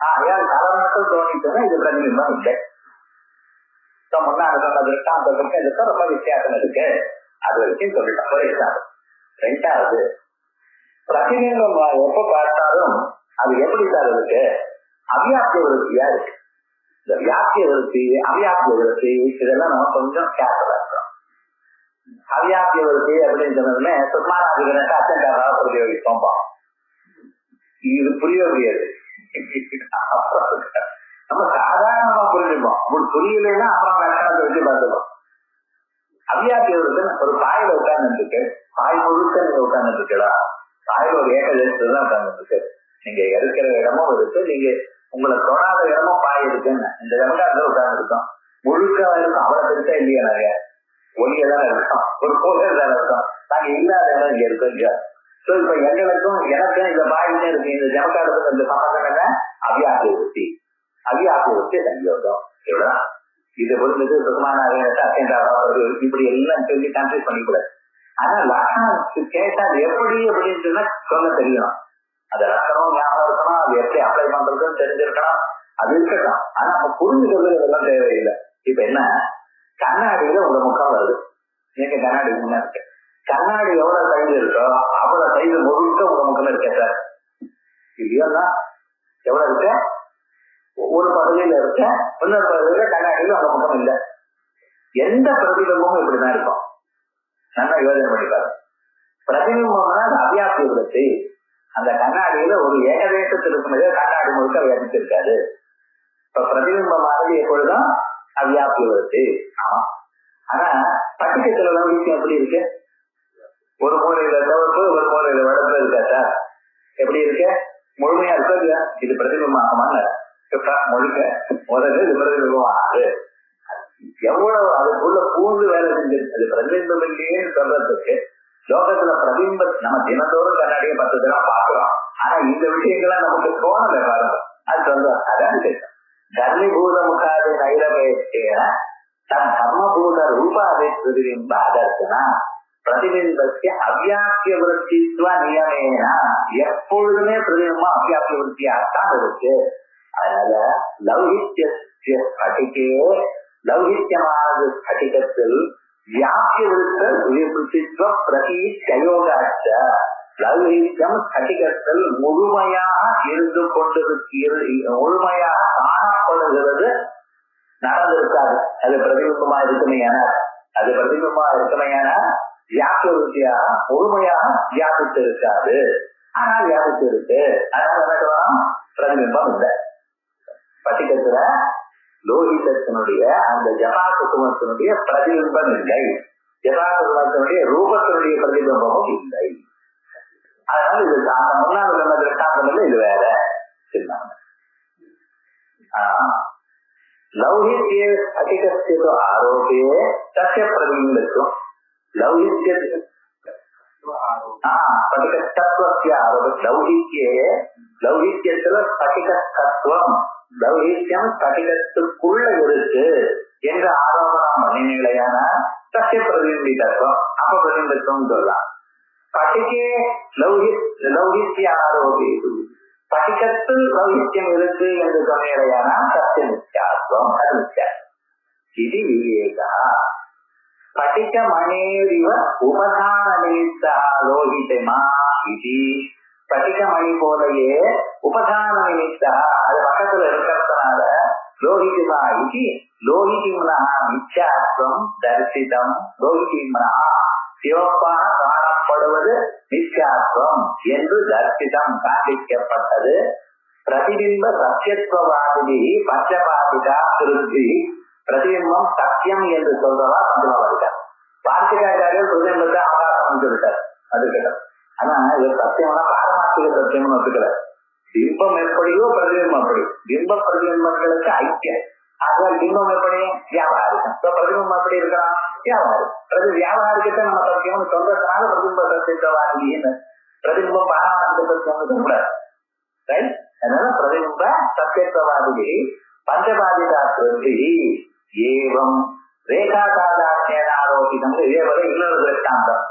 ஆகையால் கலர் மட்டும் தோணிச்சுன்னா இது பிரதிபிம்பம் இல்லை. முன்னாடி சொன்ன திருஷ்டாந்தத்துக்கு இதுக்கு ரொம்ப வித்தியாசம் இருக்கு. அது வரைக்கும் சொல்லிட்டோம். ஒரு எக்ஸாம்பிள். ரெண்டாவது, பிரதிபிம்பம் எப்ப பார்த்தாலும் அது எப்படி சார் இருக்கு? அவ்யாப்திய விருத்தியா இருக்கு. இந்த வியாப்திய விருத்தி அவ்யாப்திய விருத்தி இதெல்லாம் நம்ம கொஞ்சம் கேர்ஃபுல்லா இருக்கோம். அவ்யாப்திய விருத்தி அப்படின்னு சொன்னதுமே சுத்மானாதிகரனுக்கு அச்சங்காராக பிரயோகிப்போம். இது புரியவே நம்ம சாதாரணமா புரிஞ்சுப்போம். அப்படி புரியலைன்னா அப்புறம் லட்சணத்தை வச்சு பார்த்துப்போம். அவ்யாப்திய விருத்தி ஒரு பாயில உட்கார்ந்து இருக்கு, பாய் முழுக்க நீங்க உட்கார்ந்து இருக்கா, பாயில ஒரு ஏகதேசத்துல தான் உட்கார்ந்து இருக்கு. நீங்க இருக்கிற இடமும் இருக்கு, நீங்க உங்களை தொடாத இடமும் பாய் இருக்குன்னு இந்த இடத்துல உட்கார்ந்து இருக்கோம். முழுக்க இருக்கும். அவ்வளவு பெருசா இல்லையா? நிறைய ஒளியதான இருக்கோம், ஒரு கோயில் தானே இருக்கோம். நாங்க இல்லாத இடம் இங்க இருக்கோம். இங்க சோ இப்ப எங்களுக்கும் எனக்கும் இந்த பாயிலே இருக்கு. இந்த ஜனக்காரத்துக்கு இந்த சம்பந்தம் என்ன? அவ்யாப்திய விருத்தி. அவ்யாப்திய விருத்தி சங்கயோகம். இவ்வளவுதான். இது புரிஞ்சது சுகமான இப்படி எல்லாம் சொல்லி கன்ஃபியூஸ் பண்ணிக்கூடாது. ஆனா லட்சணம் கேட்டா அது எப்படி அப்படின்னு சொன்னா சொல்ல தெரியணும். அந்த லட்சணம் ஞாபகம் இருக்கணும். அது எப்படி அப்ளை பண்றதுன்னு தெரிஞ்சிருக்கணும். அது இருக்கட்டும். ஆனா நம்ம புரிஞ்சுக்கிறது இதெல்லாம் தேவையில்லை. இப்ப என்ன, கண்ணாடியில உங்க முகம் வருது. நீங்க கண்ணாடி முன்ன இருக்கு. கண்ணாடி எவ்வளவு சைஸ் இருக்கோ அவ்வளவு சைஸ் முழுக்க உங்க முகம் இருக்க சார். இல்லையா? எவ்வளவு இருக்க? ஒரு பகுதியில இருக்க, இன்னொரு பகுதியில கண்ணாடியில உங்க முகம் இல்லை. எந்த பிரதிபிம்பமும் இப்படிதான் இருக்கும். நல்லா யோசனை பண்ணிப்பாரு. பிரதிபிம்பம்னா அது அவ்யாப்திய விருத்தி. அந்த கண்ணாடியில ஒரு ஏகதேசத்தில் இருக்கும்போது கண்ணாடி முழுக்க வியாபிச்சிருக்காது. இப்ப பிரதிபிம்பமானது எப்பொழுதும் அவ்யாப்திய விருத்தி. ஆமா. ஆனா பட்டிக்கத்துல விஷயம் எப்படி இருக்கு? ஒரு மூலையில தவிர்ப்பு, ஒரு மூலையில வளர்ப்பு இருக்கா சார்? எப்படி இருக்கு? முழுமையா இருக்கா இல்லையா? இது பிரதிபிம்பமாகமான முழுக்க முதல்ல இது பிரதிபிம்பமானது. எவ்வளவு அதுக்குள்ள பூந்து வேலை செஞ்சிருக்கு. அது பிரதிபிம்பம் இல்லையேன்னு சொல்றதுக்கு லோகத்துல பிரதிபிம்ப நம்ம தினத்தோறும் கண்ணாடியை 10 தடவை பார்க்கிறோம். ஆனா இந்த விஷயங்கள்லாம் நமக்கு தோணலை பாருங்க. அது சொல்ற அதான் கேட்கும். தர்மீபூத முகாதி நைரபேட்சேன தன் தர்மபூத ரூபாதி பிரதிபிம்ப அதர்த்தனா பிரதிபிம்பத்திய அவ்யாப்திய விருத்தித்வ நியமேனா. எப்பொழுதுமே பிரதிபிம்பம் அவ்யாப்திய விருத்தியாகத்தான் இருக்கு. அதனால லௌகித்ய ஸ்பட்டிகே லௌகித்யமானது ஸ்பட்டிகத்தில் வியாபிய விருத்தித்வ பிரதி கயோகாச்ச லௌகிக்கம் ஸ்படிகத்தில் முழுமையாக இருந்து முழுமையாக காணப்படுகிறது நடந்திருக்காது. அது பிரதிபிம்பமா இருக்குமையான வியாபியாக முழுமையாக வியாபித்து இருக்காது. ஆனா வியாபித்து இருக்கு. அதனால என்ன சொல்லலாம், பிரதிபிம்பம் இல்லை. ஸ்படிகத்துல லோகிதத்தினுடைய அந்த ஜபாகுசுமத்தினுடைய பிரதிபிம்பம் இல்லை. ஜபாகுசுமத்தினுடைய ரூபத்தினுடைய பிரதிபிம்பமும் இல்லை. அதனால இது அந்த முன்னாள் சொன்ன திருஷ்டாந்தம் இல்லை, இது வேற சொன்னாங்க. லௌகித்ய ஸ்படிகஸ்ய ஆரோபே தஸ்ய பிரதிபிம்பத்துவம் லௌகித்ய ஸ்படிகஸ்தத்வஸ்ய ஆரோப லௌகித்யத்துல ஸ்படிகஸ்தத்துவம் லௌகித்யம் ஸ்படிகத்துக்குள்ள இருக்கு என்ற ஆரோபணம் பண்ணினீங்களேயான தஸ்ய பிரதிபிம்பிதத்துவம் அப்ப பிரதிபிம்பத்துவம் சொல்லலாம். ஸ்படிகே லௌகித்ய ஆரோபே ஸ்படிகத்தில் லௌகித்யம் இருக்கு என்று சொன்னீங்களேயான சத்திய நித்யாத்வம் அது நித்யாத்வம். இது விவேகா ஸ்படிக மணேரிவ உபதான நிமித்தா லோகிதமா இது. ஸ்படிக மணி போலையே உபதான நிமித்தா அது பக்கத்துல இருக்கிறதுனால லோகிதமா இது லோகிதிம்னா மித்யாத்வம் தரிசிதம். லோகிதிம்னா சிவப்பாக காணப்படுவது மித்யாத்வம் என்று தரிசிதம் காண்பிக்கப்பட்டது. பிரதிபிம்ப சத்தியத்துவவாதி பஞ்சபாதிகா திருப்தி. பிரதிபிம்பம் சத்தியம் என்று சொல்றதா பஞ்சபாதிகா. வார்த்திகாச்சாரியர் பிரதிபிம்பத்தை அவகாசம் சொல்லிட்டார். அது கிட்ட ஆனா இது சத்தியம்னா பாரமார்த்திக சத்தியம்னு ஒத்துக்கல. பிம்பம் எப்படியோ பிரதிபிம்பம் அப்படி. பிம்ப பிரதிபிம்பங்களுக்கு ஐக்கியம். ஆக பிம்பம் எப்படி வியாபாரிகம். பிரதிபிம்பம் எப்படி இருக்கலாம் வியாபாரம். வியாபாரிகத்தை நம்ம சத்தியம்னு சொல்றதுனால பிரதிபிம்ப சத்தியத்துவவாதின்னு பிரதிபிம்பம் பாரமார்த்திக சத்தியம்னு சொல்லக்கூடாது. ரைட்? அதனால பிரதிபிம்ப சத்தியத்துவவாதி பஞ்சபாதிகா திருப்தி ஏவம் ரேகாதாதாரோபிதம். இதே போல இன்னொரு திருஷ்டாந்தம்.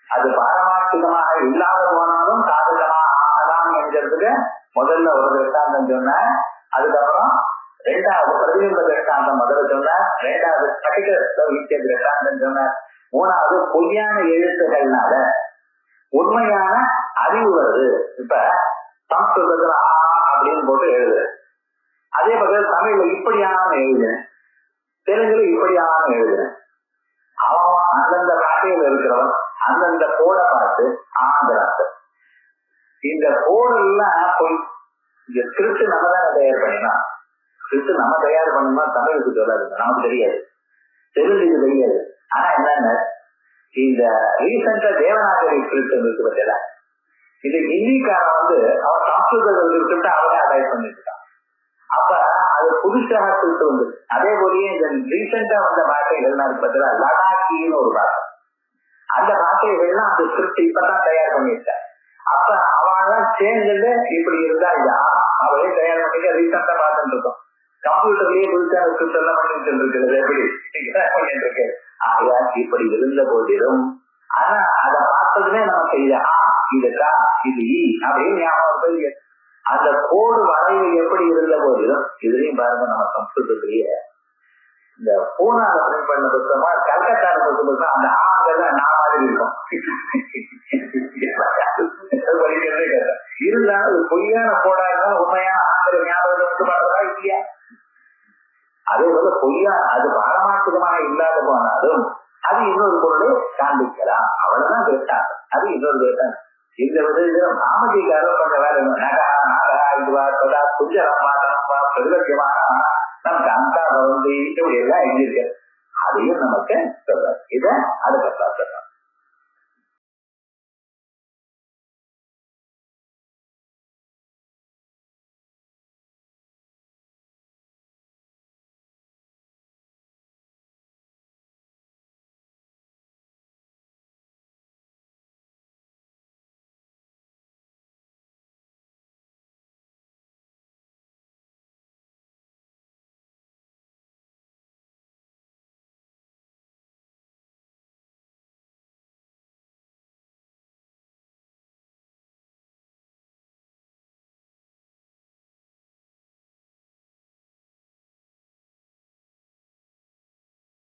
அது பாரமார்த்திகமாக இல்லாத போனாலும் சாதகமாக ஆகலாம் என்கிறதுக்கு முதல்ல ஒரு திருஷ்டாந்தம் சொன்ன. அதுக்கப்புறம் ரெண்டாவது பிரதிபிம்ப திருஷ்டாந்தம் முதல்ல சொன்ன. ரெண்டாவது ஸ்படிக லௌகித்ய திருஷ்டாந்தம் சொன்ன. மூணாவது பொய்யான எழுத்துகள்னால உண்மையான அறிவு வருது. இப்ப சம்ஸ்கிருதத்துல அப்படின்னு போட்டு எழுது. அதே போல தமிழ்ல இப்படியான எழுதுனேன், தெலுங்குல இப்படியான எழுதுனேன். அவன் அந்தந்த பாட்டையில இருக்கிறவன் அந்தந்த கோடை பார்த்து ஆந்திராத்து இந்த கோடெல்லாம் போய் இந்த ஸ்கிரிப்ட் நம்ம தானே தயார் பண்ணினா. ஸ்கிரிப்ட் நம்ம தயார் பண்ணணுமா தமிழுக்கு சொல்லாது, நமக்கு தெரியாது, தெலுங்குக்கு தெரியாது. ஆனா என்னன்னு இந்த ரீசெண்டா தேவநாகரி ஸ்கிரிப்ட் இருக்கு பத்தியில, இது ஹிந்திக்காரன் அவன் சம்ஸ்கிருத ஸ்கிரிப்ட் அவனே அடாப்ட் பண்ணிட்டு இருக்கான். அப்ப அது புதுசாக ஸ்கிரிப்ட் வந்து அதே போலயே இந்த ரீசெண்டா வந்த பாஷைகள்லாம் இருக்கு பத்தியில லடாக்கின்னு ஒரு பாஷை. அந்த பாஷைகள்லாம் அந்த ஸ்கிரிப்ட் இப்பதான் தயார் பண்ணியிருக்கான். அப்ப அவன் சேர்ந்துட்டு இப்படி இருந்தா இதா அவளே தயார் பண்ணிட்டு ரீசெண்டா பார்த்துட்டு இருக்கோம். கம்ப்யூட்டர்லயே புதுசான ஸ்கிரிப்ட் எல்லாம் பண்ணிட்டு இருக்கிறது எப்படி பண்ணிட்டு இருக்கு. ஆயா இப்படி இருந்த போதிலும் ஆனா அதை பார்த்ததுமே நமக்கு இதுக்கா இது அப்படின்னு ஞாபகம். அந்த கோடு வரைவு எப்படி இருந்த போதிலும் இதுலயும் பாருங்க நம்ம சம்ஸ்கிருதத்திலேயே இந்த பூனால பிரிண்ட் பண்ண புத்தகமா கல்கத்தால புத்தகம் அந்த ஆங்கெல்லாம் நான் மாதிரி இருக்கும். படிக்கிறதே கேட்ட இருந்தாலும் அது பொய்யான கோடா இருந்தாலும் உண்மையான ஆங்கில ஞாபகத்தை வந்து பண்றதா இல்லையா? அதே போல பொய்யா அது பாரமார்த்திகமாக இல்லாத போனாலும் அது இன்னொரு பொருளை காண்பிக்கலாம். அவ்வளவுதான் கேட்டாங்க. அது இன்னொரு கேட்டாங்க. இந்த விதம் சாமதிக்காரர் கொஞ்சம் வேலை நகா நாகா இதுவா தொடா குஞ்சரமா தனம்பா பிரதிபத்தியமான நமக்கு அந்த இப்படி எல்லாம் எழுதியிருக்க அதையும் நமக்கு சொல்றாரு. இதை அதுக்கு சொல்றோம்.